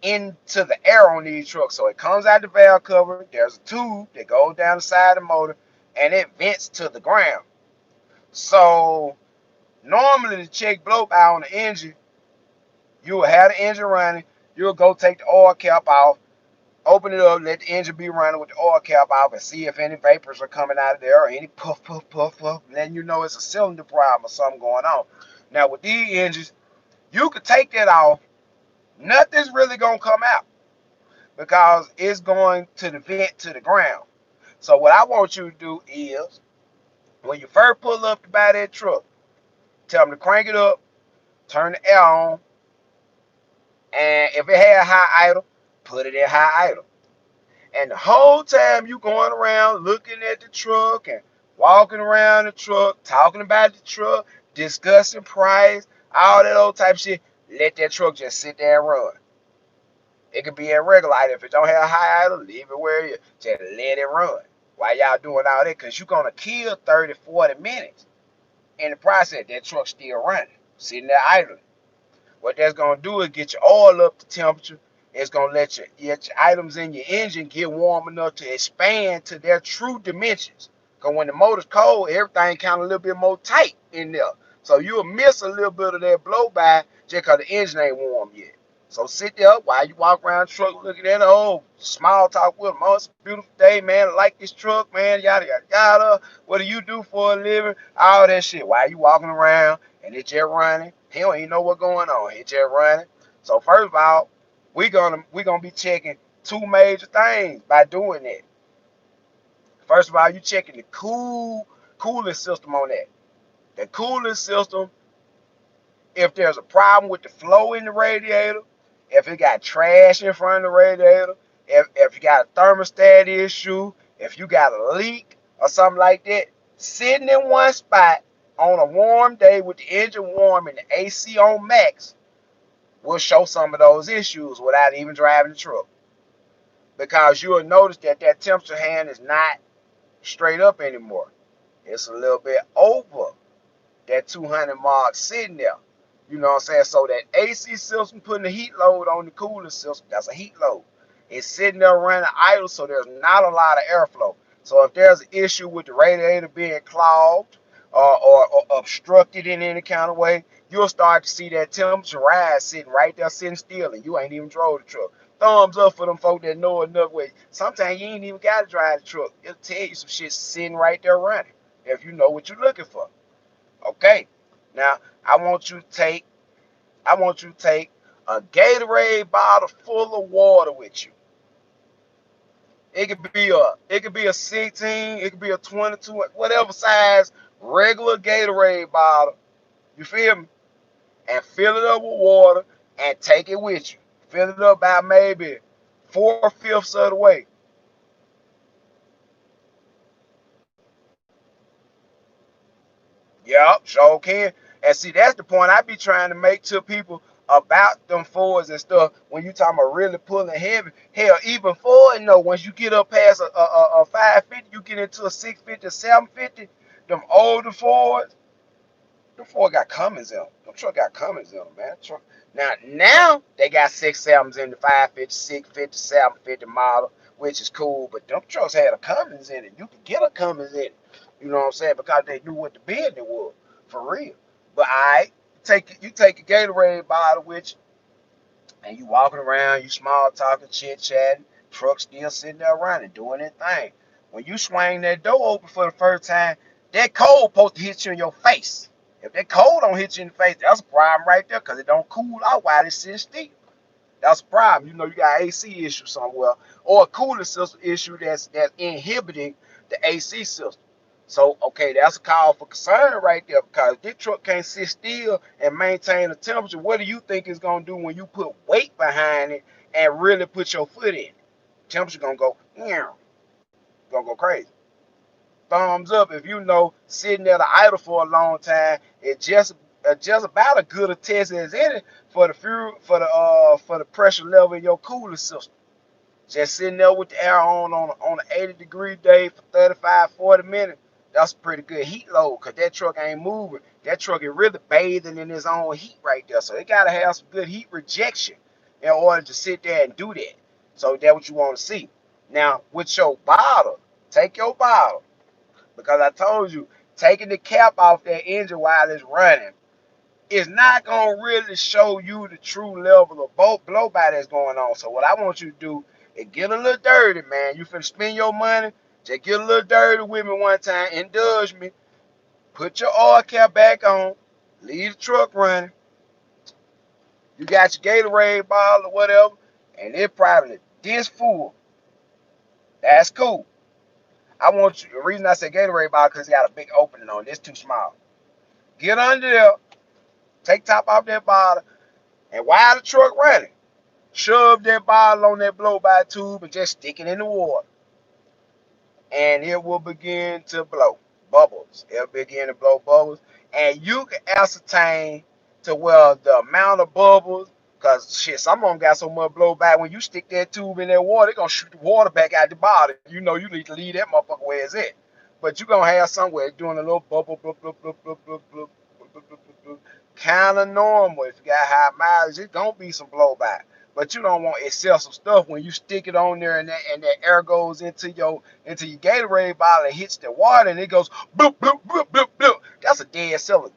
[SPEAKER 1] into the air on these trucks. So it comes out the valve cover. There's a tube that goes down the side of the motor and it vents to the ground. So normally to check blow by on the engine, you will have the engine running. You'll go take the oil cap off, open it up, let the engine be running with the oil cap off and see if any vapors are coming out of there or any puff, puff, puff, puff, letting you know it's a cylinder problem or something going on. Now with these engines, you could take that off. Nothing's really going to come out because it's going to the vent to the ground. So what I want you to do is when you first pull up to buy that truck, tell them to crank it up, turn the air on, and if it had high idle, put it in high idle. And the whole time you going around looking at the truck and walking around the truck, talking about the truck, discussing price, all that old type of shit, let that truck just sit there and run. It could be at regular idle. If it don't have high idle, leave it where it is. Just let it run. While y'all doing all that, because you're going to kill 30, 40 minutes. In the process, that truck's still running, sitting there idling. What that's going to do is get your oil up to temperature. It's going to let your items in your engine get warm enough to expand to their true dimensions. Because when the motor's cold, everything kind of a little bit more tight in there. So you'll miss a little bit of that blow by just because the engine ain't warm yet. So sit there while you walk around the truck looking at it. Oh, small talk with them. Oh, it's a beautiful day, man. I like this truck, man. Yada, yada, yada. What do you do for a living? All that shit. While you walking around and it's just running. He don't even know what's going on. It's just running. So first of all, we're gonna be checking two major things by doing that. First of all, you checking the cooling system on that. The cooling system, if there's a problem with the flow in the radiator, if it got trash in front of the radiator, if you got a thermostat issue, if you got a leak or something like that, sitting in one spot on a warm day with the engine warm and the AC on max will show some of those issues without even driving the truck. Because you'll notice that that temperature hand is not straight up anymore. It's a little bit over that 200 mark sitting there. You know what I'm saying? So that AC system putting the heat load on the cooling system, that's a heat load. It's sitting there running idle, so there's not a lot of airflow. So if there's an issue with the radiator being clogged or obstructed in any kind of way, you'll start to see that temperature rise sitting right there, sitting still, and you ain't even drove the truck. Thumbs up for them folk that know enough way. Sometimes you ain't even got to drive the truck. It'll tell you some shit sitting right there running if you know what you're looking for. Okay, now I want you to take a Gatorade bottle full of water with you. It could be a 16, it could be a 22, whatever size regular Gatorade bottle. You feel me? And fill it up with water and take it with you. Fill it up about maybe 4/5 of the way. Yep, sure can. And see, that's the point I be trying to make to people about them Fords and stuff. When you talking about really pulling heavy, hell, even Ford, once you get up past a 550, you get into a 650, 750. Them older Fords, the Ford got Cummins in them. Them truck got Cummins in them, man. Truck. Now they got 6.7s in the 550, 650, 750 model, which is cool. But them trucks had a Cummins in it. You could get a Cummins in it. You know what I'm saying? Because they knew what the business was for real. But you take a Gatorade bottle with you, and you walking around, you small talking, chit chatting, truck still sitting there running, doing their thing. When you swing that door open for the first time, that cold supposed to hit you in your face. If that cold don't hit you in the face, that's a problem right there, because it don't cool out while it's sitting still. That's a problem. You know, you got AC issue somewhere, or a cooling system issue that's inhibiting the AC system. So, okay, that's a call for concern right there, because this truck can't sit still and maintain the temperature. What do you think it's gonna do when you put weight behind it and really put your foot in it? Temperature gonna go, gonna go crazy. Thumbs up if you know sitting at the idle for a long time. Just about a good a test as any for the fuel for the pressure level in your cooling system. Just sitting there with the air on an 80-degree day for 35, 40 minutes. That's a pretty good heat load, because that truck ain't moving. That truck is really bathing in its own heat right there. So it gotta have some good heat rejection in order to sit there and do that. So that's what you want to see. Now with your bottle, take your bottle, because I told you, taking the cap off that engine while it's running is not going to really show you the true level of blowback that's going on. So what I want you to do is get a little dirty, man. You finna spend your money, just get a little dirty with me one time, indulge me, put your oil cap back on, leave the truck running. You got your Gatorade bottle or whatever, and it probably this full. That's cool. I want you, the reason I say Gatorade bottle, because it got a big opening on it. It's too small. Get under there, take top off that bottle, and while the truck running, shove that bottle on that blow by tube and just stick it in the water. And it will begin to blow bubbles. It'll begin to blow bubbles. And you can ascertain to where the amount of bubbles, because shit, some of them got so much blowback, when you stick that tube in that water, it's going to shoot the water back out the bottle. You know you need to leave that motherfucker where it's at. But you're going to have somewhere doing a little bubble, blub, blub, blub, blub, blub, blub, kind of normal. If you got high mileage, it's going to be some blowback. But you don't want excessive stuff when you stick it on there, and that air goes into your Gatorade bottle and hits the water, and it goes bloop bloop bloop bloop bloop. That's a dead cylinder.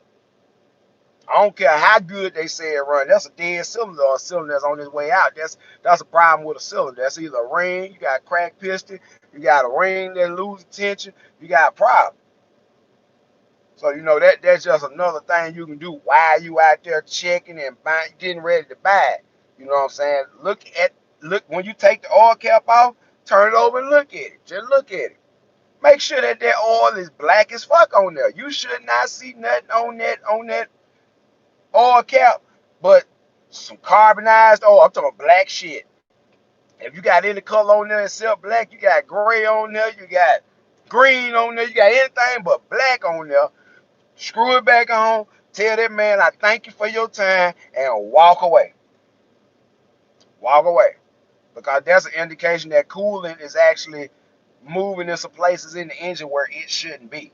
[SPEAKER 1] I don't care how good they say it run. That's a dead cylinder, or a cylinder that's on its way out. That's a problem with a cylinder. That's either a ring, you got a cracked piston, you got a ring that loses tension, you got a problem. So you know that's just another thing you can do while you out there checking and buying, getting ready to buy it. You know what I'm saying? Look when you take the oil cap off, turn it over and look at it. Just look at it. Make sure that oil is black as fuck on there. You should not see nothing on that oil cap, but some carbonized oil. I'm talking about black shit. If you got any color on there except black, you got gray on there, you got green on there, you got anything but black on there. Screw it back on. Tell that man I thank you for your time and walk away. Walk away. Because that's an indication that coolant is actually moving in some places in the engine where it shouldn't be.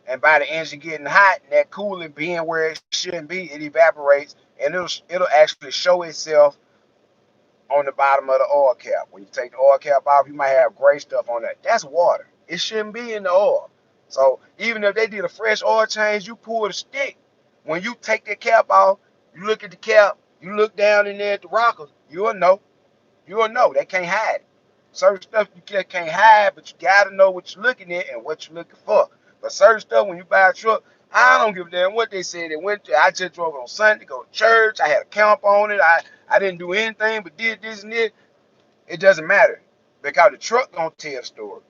[SPEAKER 1] And by the engine getting hot, that coolant being where it shouldn't be, it evaporates, and it'll actually show itself on the bottom of the oil cap. When you take the oil cap off, you might have gray stuff on that. That's water. It shouldn't be in the oil. So even if they did a fresh oil change, you pull the stick. When you take that cap off, you look at the cap, you look down in there at the rockers, you'll know. You'll know. They can't hide it. Certain stuff you can't hide, but you gotta know what you're looking at and what you're looking for. But certain stuff, when you buy a truck, I don't give a damn what they said. They went to, I just drove it on Sunday to go to church. I had a camp on it. I didn't do anything but did this and this. It doesn't matter, because the truck gonna tell the story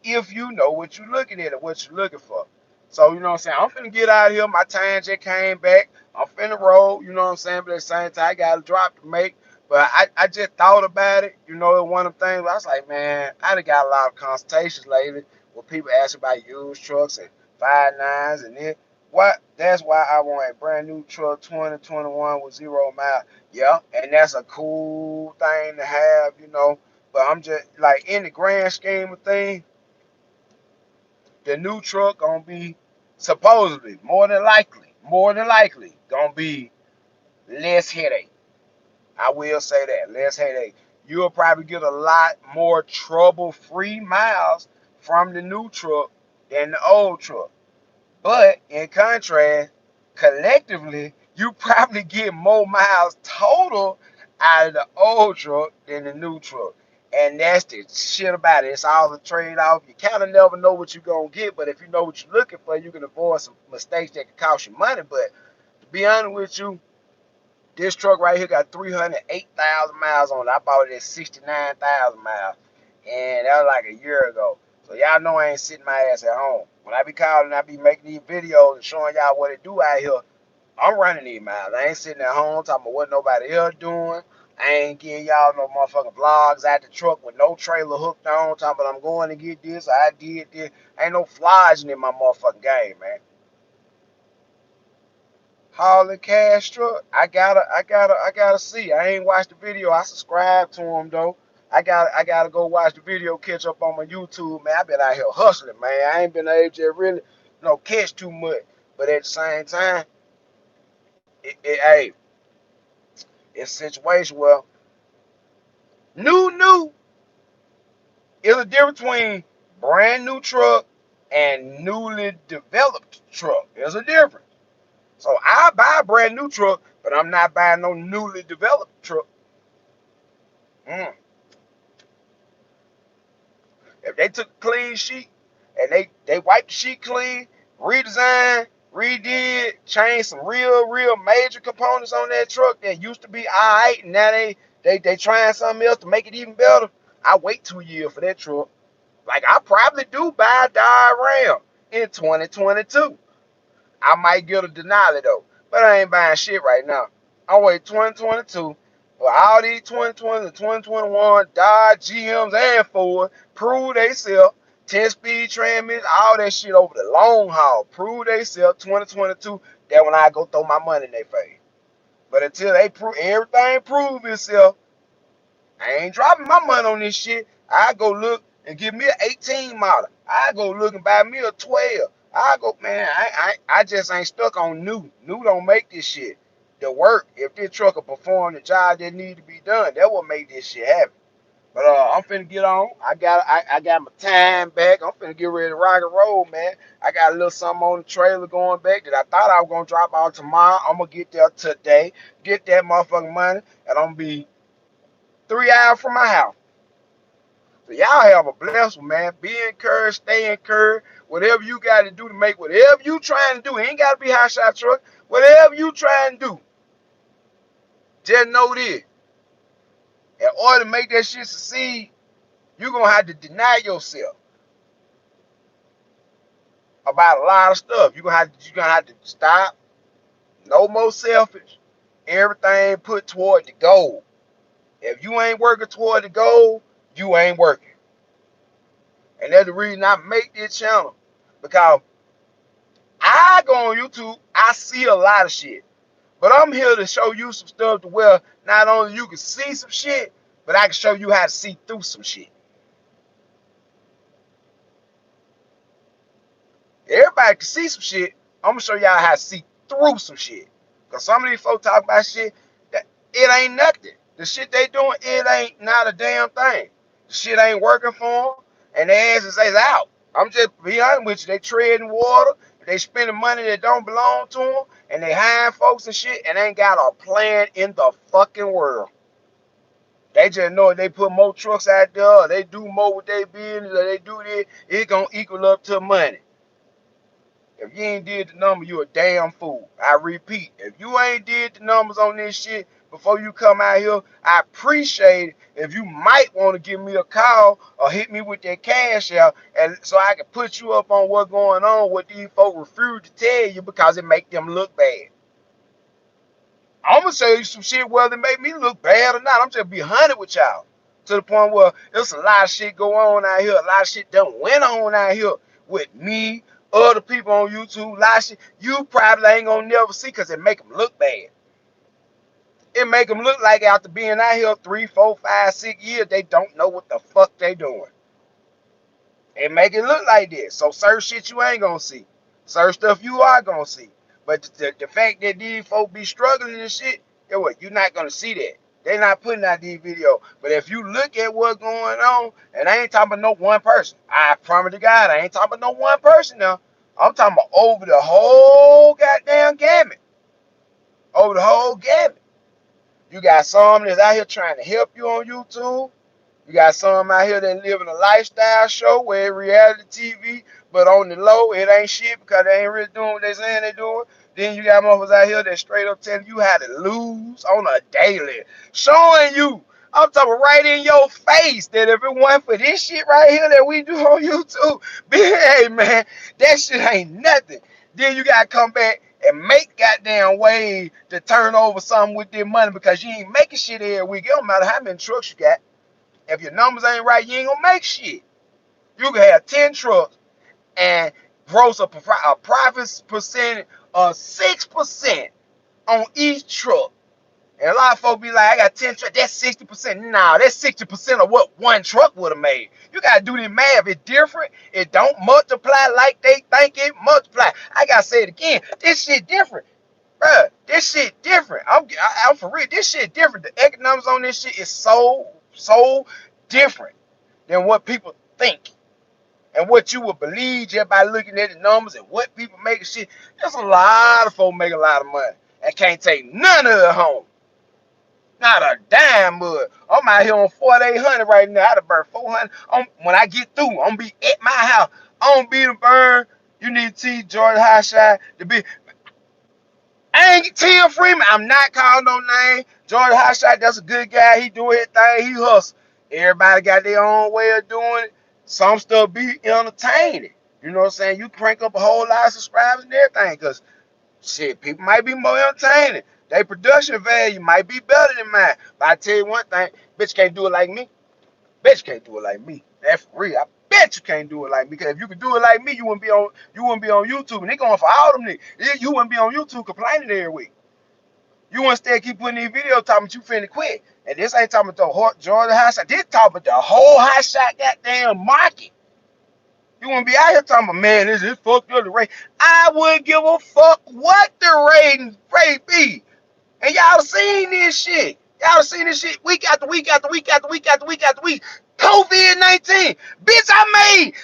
[SPEAKER 1] if you know what you're looking at and what you're looking for. So you know what I'm saying? I'm finna get out of here. My time just came back. I'm finna roll. You know what I'm saying? But at the same time, I got a drop to make. But I just thought about it. You know, one of the things I was like, man, I done got a lot of consultations lately where people ask about used trucks and 5.9s and this. What? That's why I want a brand new truck 2021 with 0 miles. Yeah, and that's a cool thing to have, you know. But I'm just like, in the grand scheme of things, the new truck gonna be supposedly more than likely gonna be less headache. I will say that, less headache. You'll probably get a lot more trouble-free miles from the new truck than the old truck. But in contrast, collectively, you probably get more miles total out of the old truck than the new truck. And that's the shit about it. It's all a trade-off. You kind of never know what you're going to get, but if you know what you're looking for, you can avoid some mistakes that can cost you money. But to be honest with you, this truck right here got 308,000 miles on it. I bought it at 69,000 miles. And that was like a year ago. So y'all know I ain't sitting my ass at home. When I be calling, I be making these videos and showing y'all what it do out here. I'm running these miles. I ain't sitting at home talking about what nobody else doing. I ain't giving y'all no motherfucking vlogs out the truck with no trailer hooked on talking about I'm going to get this, I did this. Ain't no flogging in my motherfucking game, man. Hauling cash truck. I gotta see. I ain't watched the video. I subscribed to him though. I gotta go watch the video, catch up on my YouTube, man. I been out here hustling, man. I ain't been able to really, catch too much. But at the same time, hey, it's a situation where new is a difference between brand new truck and newly developed truck. There's a difference. So I buy a brand new truck, but I'm not buying no newly developed truck. If they took a clean sheet and they wiped the sheet clean, redesigned, redid, changed some real major components on that truck that used to be alright, and now they trying something else to make it even better, I wait 2 years for that truck. Like I probably do buy a Dodge Ram in 2022. I might get a Denali though, but I ain't buying shit right now. I wait 2022 for all these 2020 and 2021 Dodge GMs and Ford prove they sell 10-speed transmission, all that shit over the long haul. Prove they sell 2022. That when I go throw my money in their face. But until they prove everything prove itself, I ain't dropping my money on this shit. I go look and give me an 18 model. I go look and buy me a 12. I go, man, I just ain't stuck on new. New don't make this shit. The work, if this truck will perform the job that need to be done, that will make this shit happen. But I'm finna get on. I got my time back. I'm finna get ready to rock and roll, man. I got a little something on the trailer going back that I thought I was gonna drop out tomorrow. I'm gonna get there today, get that motherfucking money, and I'm gonna be 3 hours from my house. So y'all have a blessed one, man. Be encouraged, stay encouraged. Whatever you got to do to make whatever you trying to do, it ain't got to be hot shot truck. Whatever you trying to do, just know this. In order to make that shit succeed, you're going to have to deny yourself about a lot of stuff. You're gonna have to stop. No more selfish. Everything put toward the goal. If you ain't working toward the goal, you ain't working. And that's the reason I make this channel. Because I go on YouTube, I see a lot of shit. But I'm here to show you some stuff to where not only you can see some shit, but I can show you how to see through some shit. Everybody can see some shit. I'm gonna show y'all how to see through some shit. Cause some of these folks talk about shit that it ain't nothing. The shit they doing, it ain't not a damn thing. The shit ain't working for them, and their asses is out. I'm just be honest with you. They treading water. They spending money that don't belong to them, and they hiring folks and shit, and ain't got a plan in the fucking world. They just know if they put more trucks out there, or they do more with their business, or they do this, it gonna equal up to money. If you ain't did the number, you a damn fool. I repeat, if you ain't did the numbers on this shit before you come out here, I appreciate it if you might want to give me a call or hit me with that cash out, and so I can put you up on what's going on, what these folks refuse to tell you because it make them look bad. I'm gonna show you some shit whether it make me look bad or not. I'm just be 100 with y'all to the point where there's a lot of shit go on out here. A lot of shit done went on out here with me, other people on YouTube. A lot of shit you probably ain't gonna never see because it make them look bad. It make them look like after being out here 3, 4, 5, 6 years, they don't know what the fuck they doing. It make it look like this. So certain shit you ain't gonna see. Certain stuff you are gonna see. But the fact that these folks be struggling and shit, you're not gonna see that. They not putting out these videos. But if you look at what's going on, and I ain't talking about no one person. I promise to God, I ain't talking about no one person now. I'm talking about over the whole goddamn gamut over the whole gamut. You got some that's out here trying to help you on YouTube. You got some out here that live in a lifestyle show where it's reality TV, but on the low, it ain't shit because they ain't really doing what they saying they doing. Then you got motherfuckers out here that straight up telling you how to lose on a daily, showing you. I'm talking right in your face that if it wasn't for this shit right here that we do on YouTube, hey man, that shit ain't nothing. Then you gotta come back and make goddamn way to turn over something with their money because you ain't making shit every week. It don't matter how many trucks you got. If your numbers ain't right, you ain't gonna make shit. You can have 10 trucks and gross a profit percentage of 6% on each truck. And a lot of folks be like, I got 10 trucks, that's 60%. Nah, that's 60% of what one truck would have made. You gotta do the math. It's different. It don't multiply like they think it multiply. I gotta say it again. This shit different. Bruh, this shit different. I'm for real. This shit different. The economics on this shit is so different than what people think and what you would believe just by looking at the numbers and what people make shit. There's a lot of folks make a lot of money and can't take none of it home. Not a dime, but I'm out here on 4,800 right now. I'd have burned 400. When I get through, I'm gonna be at my house. I'm gonna be to burn. You need to see George Highshine to be. I ain't Tim Freeman. I'm not calling no name. George Highshot, that's a good guy. He doing his thing. He hustle. Everybody got their own way of doing it. Some stuff be entertaining. You know what I'm saying? You crank up a whole lot of subscribers and everything because, shit, people might be more entertaining. Their production value might be better than mine. But I tell you one thing, bitch can't do it like me. Bitch can't do it like me. That's for real. I bet you can't do it like me. Because if you could do it like me, you wouldn't be on YouTube. And they going for all them niggas. You wouldn't be on YouTube complaining every week. You want to keep putting these videos talking about you finna quit. And this ain't talking about the Georgia high shot. This talking about the whole high shot goddamn market. You want to be out here talking about, man, this is fucked up the rate. I wouldn't give a fuck what the rate be. And y'all seen this shit. Y'all seen this shit week after week after week after week after week after week. COVID-19. Bitch, I made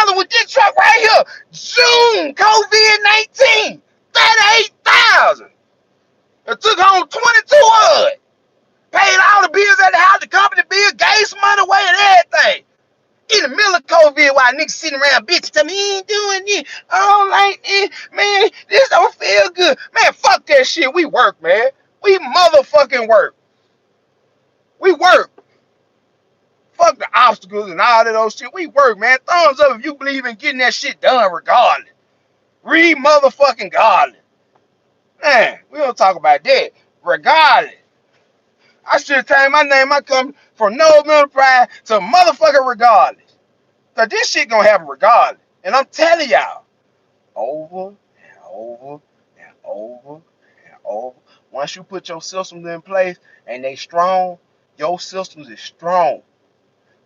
[SPEAKER 1] $38,000 with this truck right here. June, COVID-19. $38,000. I took home 22 of it. Paid all the bills at the house, the company bill, gave some money away and everything. In the middle of COVID, while niggas sitting around bitches tell me, he ain't doing this. I don't like it. Man, this don't feel good. Man, fuck that shit. We work, man. We motherfucking work. We work. Fuck the obstacles and all of those shit. We work, man. Thumbs up if you believe in getting that shit done regardless. Read motherfucking godly. Man, we don't talk about that. Regardless. I should have changed my name. I come from no middle pride to motherfucking regardless. Cause this shit gonna happen regardless. And I'm telling y'all, over and over and over and over. Once you put your systems in place and they strong, your systems is strong.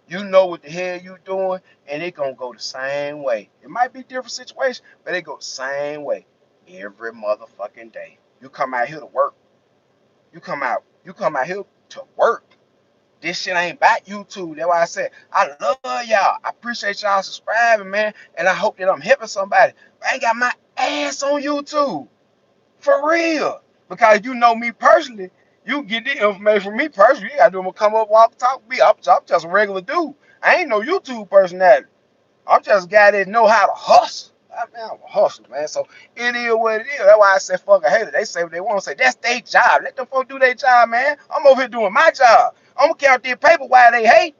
[SPEAKER 1] You know what the hell you doing, and it gonna go the same way. It might be different situations, but it go the same way every motherfucking day. You come out here to work. You come out here to work. This shit ain't about YouTube. That's why I said I love y'all. I appreciate y'all subscribing, man. And I hope that I'm helping somebody. But I ain't got my ass on YouTube. For real. Because you know me personally. You get the information from me personally. You gotta do them come up, walk, talk to me. I'm just a regular dude. I ain't no YouTube personality. I'm just a guy that know how to hustle. I'm a hustler, man. So it is what it is. That's why I say fuck a hater. They say what they want to say. That's their job. Let them folks do their job, man. I'm over here doing my job. I'm gonna count their paper while they hate.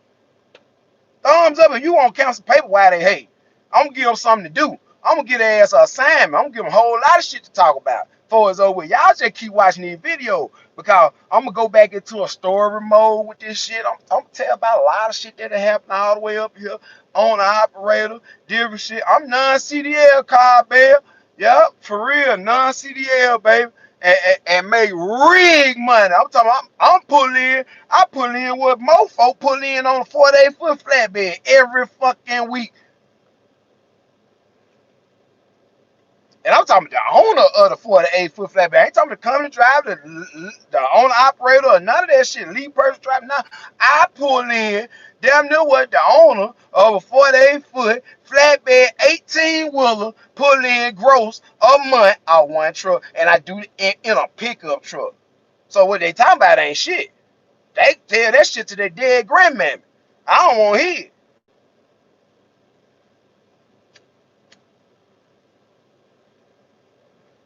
[SPEAKER 1] Thumbs up if you want to count some paper while they hate. I'm gonna give them something to do. I'm gonna give their ass an assignment. I'm gonna give them a whole lot of shit to talk about. Before it's over, y'all just keep watching these videos because I'm gonna go back into a story mode with this shit. I'm gonna tell about a lot of shit that happened all the way up here on the operator, different shit. I'm non-CDL car, baby. Yep, for real, non-CDL, baby. And make rig money. I'm talking about, I'm pulling in. I pull in what mofo pull in on a 48-foot flatbed every fucking week. And I'm talking about the owner of the 48-foot flatbed. I ain't talking about the company driver, the owner operator, or none of that shit. Lead person driver. Now, I pull in, damn near what the owner of a 48-foot flatbed 18-wheeler pull in gross a month on one truck. And I do it in a pickup truck. So what they talking about ain't shit. They tell that shit to their dead grandmammy. I don't want to hear it.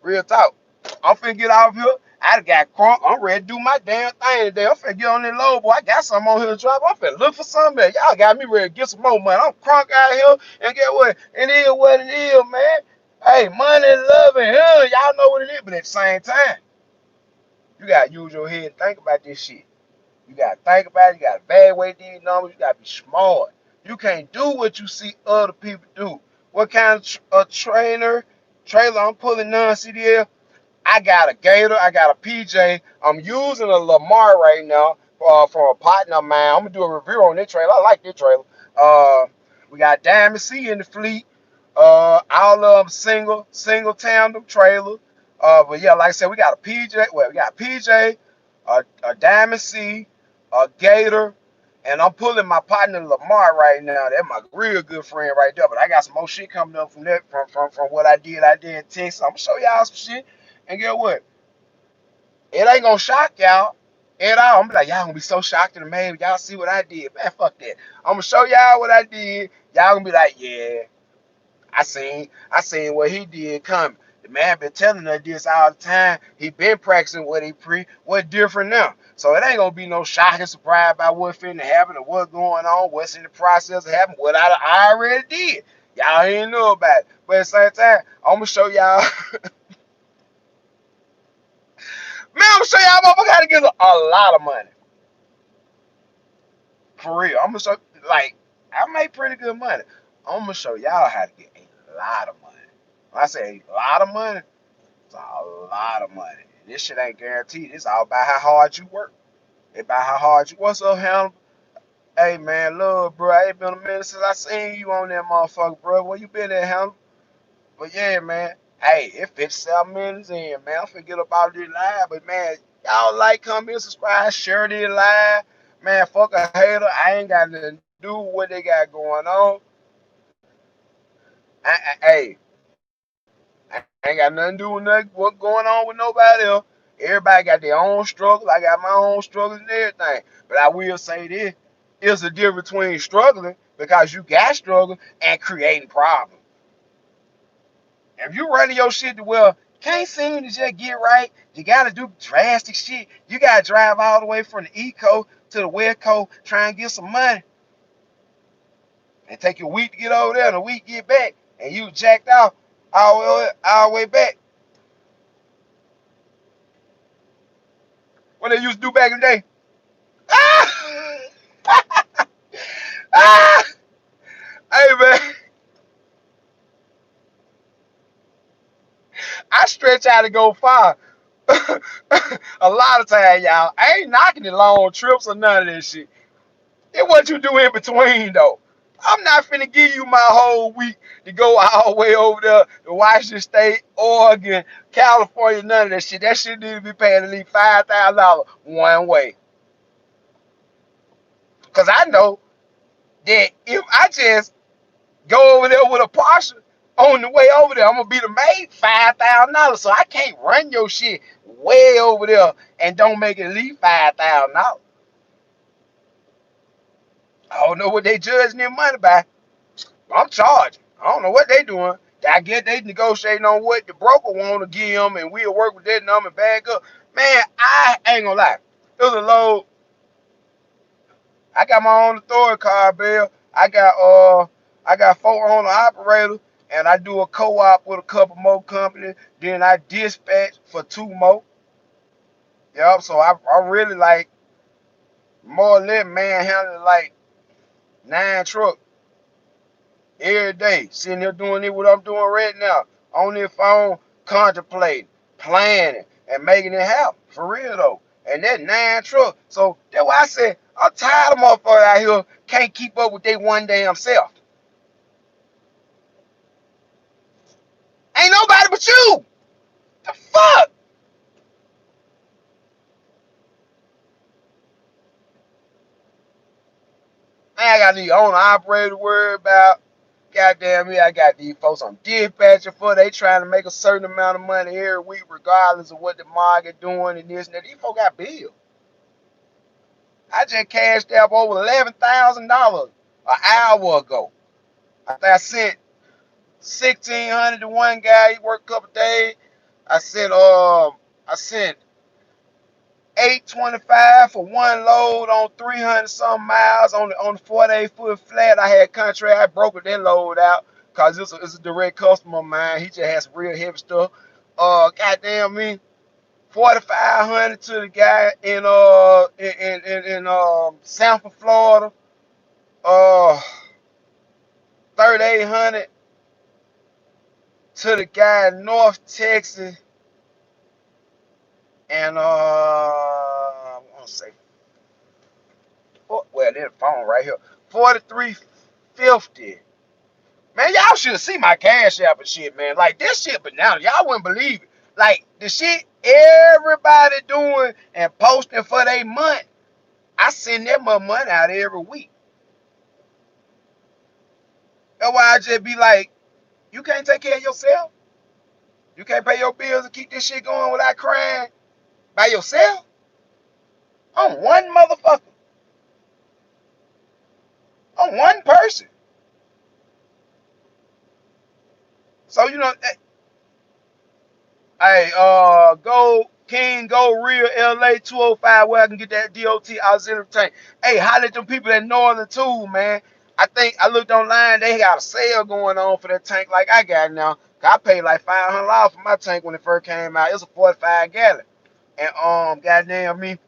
[SPEAKER 1] Real talk. I'm finna get out of here. I got crunk. I'm ready to do my damn thing today. I'm finna get on this load, boy. I got something on here to drop. I'm finna look for something else. Y'all got me ready to get some more money. I'm crunk out here. And get what? It is what it is, man. Hey, money, love, and y'all know what it is. But at the same time, you gotta use your head and think about this shit. You gotta think about it. You gotta evaluate these numbers. You gotta be smart. You can't do what you see other people do. What kind of trailer I'm pulling non-CDL? I got a Gator, I got a PJ. I'm using a Lamar right now from a partner of mine. I'm gonna do a review on this trailer. I like this trailer. We got Diamond C in the fleet. All of them single tandem trailer. But yeah, like I said, we got a PJ. Well, we got a PJ, a Diamond C, a Gator, and I'm pulling my partner Lamar right now. That's my real good friend right there. But I got some more shit coming up from that from what I did. I did in Texas. I'm gonna show y'all some shit. And get what? It ain't gonna shock y'all at all. I'm like, y'all gonna be so shocked and amazed. Y'all see what I did. Man, fuck that. I'm gonna show y'all what I did. Y'all gonna be like, yeah, I seen what he did coming. The man been telling us this all the time. He been practicing what he preach. What different now? So it ain't gonna be no shocking surprise about what finna happen or what's going on, what's in the process of happening, what I already did. Y'all ain't know about it. But at the same time, I'm gonna show y'all. Man, I'm gonna show y'all motherfucker how to get a lot of money. For real. I'm gonna show like I make pretty good money. I'm gonna show y'all how to get a lot of money. When I say a lot of money, it's a lot of money. And this shit ain't guaranteed. It's all about how hard you work. It's about how hard you what's up, Hannah? Hey man, love, bro. I ain't been a minute since I seen you on that motherfucker, bro. Where you been at, Hannah? But yeah, man. Hey, it 57 minutes in, man. I'm finna get up out of this live. But man, y'all like, comment, subscribe, share this live. Man, fuck a hater. I ain't got nothing to do with what they got going on. Hey, I ain't got nothing to do with nothing, what's going on with nobody else. Everybody got their own struggles. I got my own struggles and everything. But I will say this. It's a difference between struggling because you got struggling and creating problems. If you running your shit to well, can't seem to just get right, you gotta do drastic shit. You gotta drive all the way from the Eco to the West Coast, try and get some money, and take you a week to get over there and a week to get back, and you jacked out all the way back. What they used to do back in the day. Ah! Ah! Hey man, I stretch out to go far. A lot of time, y'all. I ain't knocking the long trips or none of this shit. It's what you do in between, though. I'm not finna give you my whole week to go all the way over there to Washington State, Oregon, California, none of that shit. That shit need to be paying at least $5,000 one way. Because I know that if I just go over there with a partial on the way over there, I'm going to be the maid $5,000. So I can't run your shit way over there and don't make it at least $5,000. I don't know what they judging their money by. I'm charging. I don't know what they doing. I get they negotiating on what the broker want to give them, and we'll work with that number and back up. Man, I ain't gonna lie. It was a load. I got my own authority card, Bill. I got 4 owner operators, and I do a co-op with a couple more companies. Then I dispatch for 2 more. Yup. So I really like more or less manhandling like 9 trucks every day, sitting here doing it what I'm doing right now. On their phone, contemplating, planning, and making it happen. For real though. And that 9 truck. So that's why I said I'm tired of motherfuckers out here can't keep up with their one damn self. Ain't nobody but with you? The fuck? Man, I got these owner operator to worry about. Goddamn me, I got these folks on dispatcher for they trying to make a certain amount of money every week, regardless of what the market doing and this and that. These folks got bills. I just cashed out over $11,000 an hour ago. I sent 1,600 to one guy. He worked a couple days. I sent 825 for one load on 300 some miles on the 48-foot flat. I had contract. I brokered that load out because it's a direct customer of mine. He just has some real heavy stuff. Goddamn me, 4,500 to the guy in Sanford, Florida. 3,800 to the guy in North Texas, and I want to say, well, there's the phone right here. 4350. Man, y'all should see my cash app and shit, man. Like this shit, but now y'all wouldn't believe it. Like the shit everybody doing and posting for their month. I send them my money out every week. That's why I just be like, you can't take care of yourself. You can't pay your bills and keep this shit going without crying by yourself. I'm one motherfucker. I'm one person. So hey, go King, go real LA 205 where I can get that DOT auxiliary tank. Hey, holla at them people that Northern too, man. I think I looked online, they got a sale going on for that tank like I got now. I paid like $500 for my tank when it first came out. It was a 45 gallon. And goddamn me,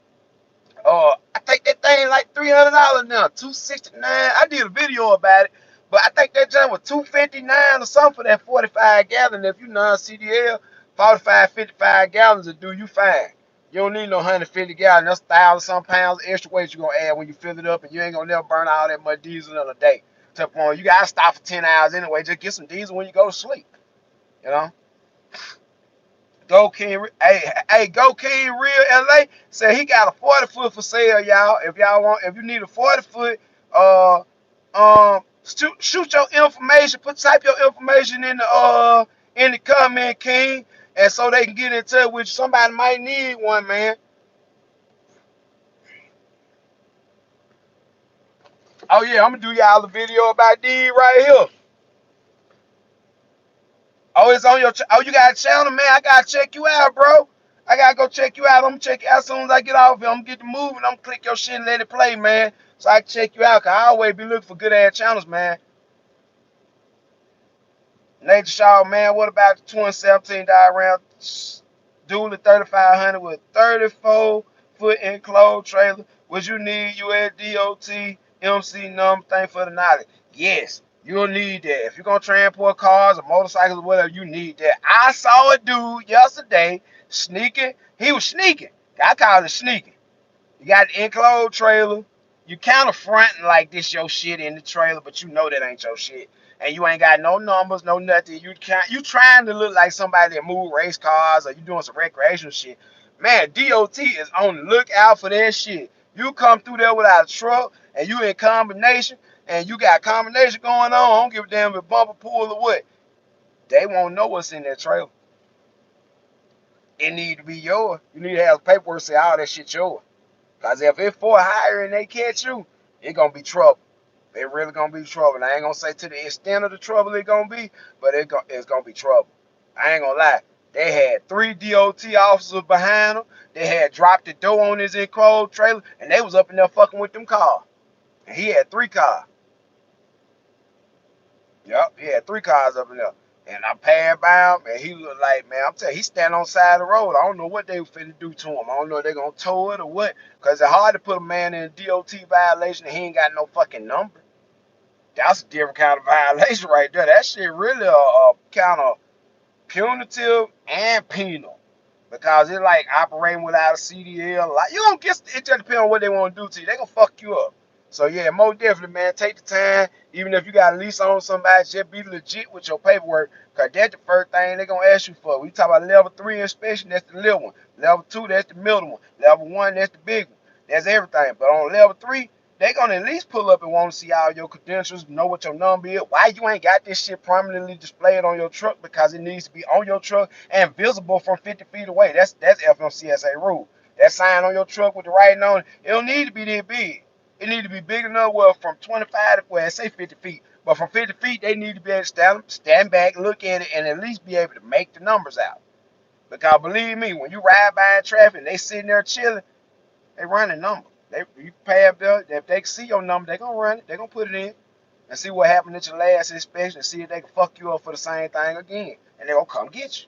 [SPEAKER 1] I think that thing like $300 now, $269. I did a video about it, but I think that junk was $259 or something for that 45 gallon. If you non-CDL, 45, 55 gallons will do you fine. You don't need no 150 gallons. That's 1,000 some pounds extra weight you're gonna add when you fill it up, and you ain't gonna never burn all that much diesel in a day. To the point you gotta stop for 10 hours anyway. Just get some diesel when you go to sleep. You know. Go King, hey, Go King Real LA said he got a 40-foot for sale, y'all. If you need a 40-foot, shoot your information, type your information in the comment, King, and so they can get in touch with you. Somebody might need one, man. Oh yeah, I'm gonna do y'all a video about these right here. Oh, it's on your. Oh, you got a channel, man. I gotta check you out, bro. I gotta go check you out. I'm gonna check you out as soon as I get off here. I'm gonna get the moving. I'm gonna click your shit and let it play, man. So I can check you out. Cause I always be looking for good ass channels, man. Nature Shaw, man. What about the 2017 round dually 3,500 with 34-foot enclosed trailer? Would you need USDOT MC number thing for the knowledge? Yes. You'll need that. If you're gonna transport cars or motorcycles or whatever, you need that. I saw a dude yesterday sneaking. He was sneaking. I call it sneaking. You got an enclosed trailer. You kind of fronting like this your shit in the trailer, but you know that ain't your shit. And you ain't got no numbers, no nothing. You trying to look like somebody that move race cars or you doing some recreational shit. Man, DOT is on the lookout for that shit. You come through there without a truck and you in combination and you got combination going on. I don't give a damn if bumper pool or what. They won't know what's in that trailer. It need to be yours. You need to have paperwork say all that shit yours. Cause if it's for hire and they catch you, it gonna be trouble. It really gonna be trouble. And I ain't gonna say to the extent of the trouble it gonna be, but it's gonna be trouble. I ain't gonna lie. They had 3 DOT officers behind them. They had dropped the door on his enclosed trailer, and they was up in there fucking with them cars. And he had 3 cars. Yep, he had 3 cars up in there. And I passed by him, and he was like, man, I'm telling you, he standing on the side of the road. I don't know what they finna do to him. I don't know if they gonna tow it or what. Because it's hard to put a man in a DOT violation and he ain't got no fucking number. That's a different kind of violation right there. That shit really a kind of punitive and penal. Because it's like operating without a CDL. Like, you don't get it, just depends on what they want to do to you. They gonna fuck you up. So yeah, most definitely, man, take the time. Even if you got a lease on somebody, just be legit with your paperwork. Cause that's the first thing they're gonna ask you for. We talk about level 3 inspection, that's the little one. Level 2, that's the middle one. Level 1, that's the big one. That's everything. But on level 3, they gonna at least pull up and want to see all your credentials, know what your number is. Why you ain't got this shit prominently displayed on your truck? Because it needs to be on your truck and visible from 50 feet away. That's FMCSA rule. That sign on your truck with the writing on it, it don't need to be that big. It need to be big enough where from 25 to, well, say 50 feet. But from 50 feet, they need to be able to stand back, look at it, and at least be able to make the numbers out. Because believe me, when you ride by in traffic and they sitting there chilling, they run a number. You pay up there, if they see your number, they gonna run it, they gonna put it in and see what happened at your last inspection and see if they can fuck you up for the same thing again. And they gonna come get you.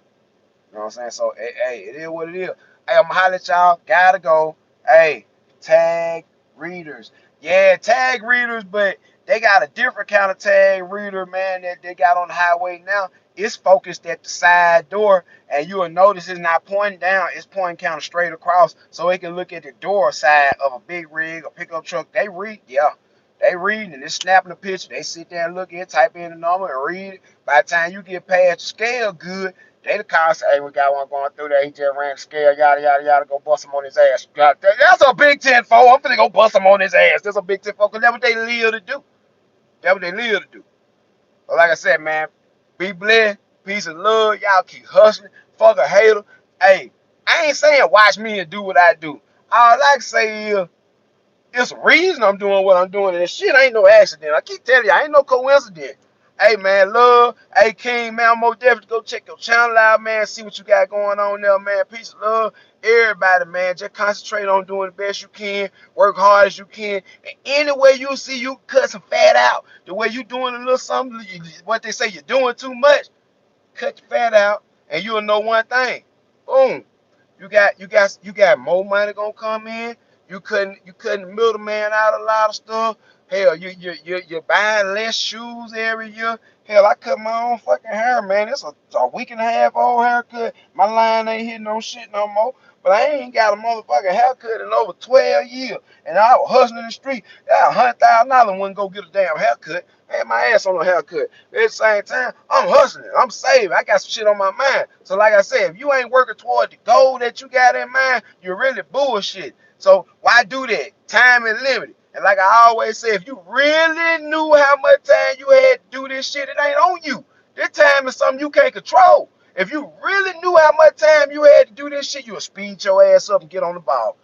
[SPEAKER 1] You know what I'm saying? So, hey, it is what it is. Hey, I'm going to holler at y'all. Gotta go. Hey, tag readers. Yeah, tag readers, but they got a different kind of tag reader, man, that they got on the highway now. It's focused at the side door, and you will notice it's not pointing down. It's pointing kind of straight across, so it can look at the door side of a big rig or pickup truck. They read, yeah. They reading and it's snapping a picture. They sit there and look at it, type in the number, and read it. By the time you get past the scale good, they the cops say, hey, we got one going through there. He just ran the scale, yada, yada, yada. Go bust him on his ass. That's a big 10-4. I'm finna go bust him on his ass. That's a big 10-4 because that's what they live to do. That's what they live to do. But like I said, man, be blessed. Peace and love. Y'all keep hustling. Fuck a hater. Hey, I ain't saying watch me and do what I do. All I can say is, it's a reason I'm doing what I'm doing, and this shit ain't no accident. I keep telling you, I ain't no coincidence. Hey, man, love. Hey, King, man, I'm most definitely go check your channel out, man. See what you got going on there, man. Peace and love. Everybody, man, just concentrate on doing the best you can. Work hard as you can. And any way you see you cut some fat out, the way you doing a little something, what they say, you're doing too much, cut your fat out, and you'll know one thing. Boom. You got more money gonna come in. You couldn't the middleman out a lot of stuff. Hell, you're buying less shoes every year. Hell, I cut my own fucking hair, man. It's a week and a half old haircut. My line ain't hitting no shit no more. But I ain't got a motherfucking haircut in over 12 years. And I was hustling in the street. That $100,000 wouldn't go get a damn haircut. I had my ass on a haircut. But at the same time, I'm hustling. I'm saving. I got some shit on my mind. So like I said, if you ain't working toward the goal that you got in mind, you're really bullshit. So why do that? Time is limited. And like I always say, if you really knew how much time you had to do this shit, it ain't on you. This time is something you can't control. If you really knew how much time you had to do this shit, you would speed your ass up and get on the ball.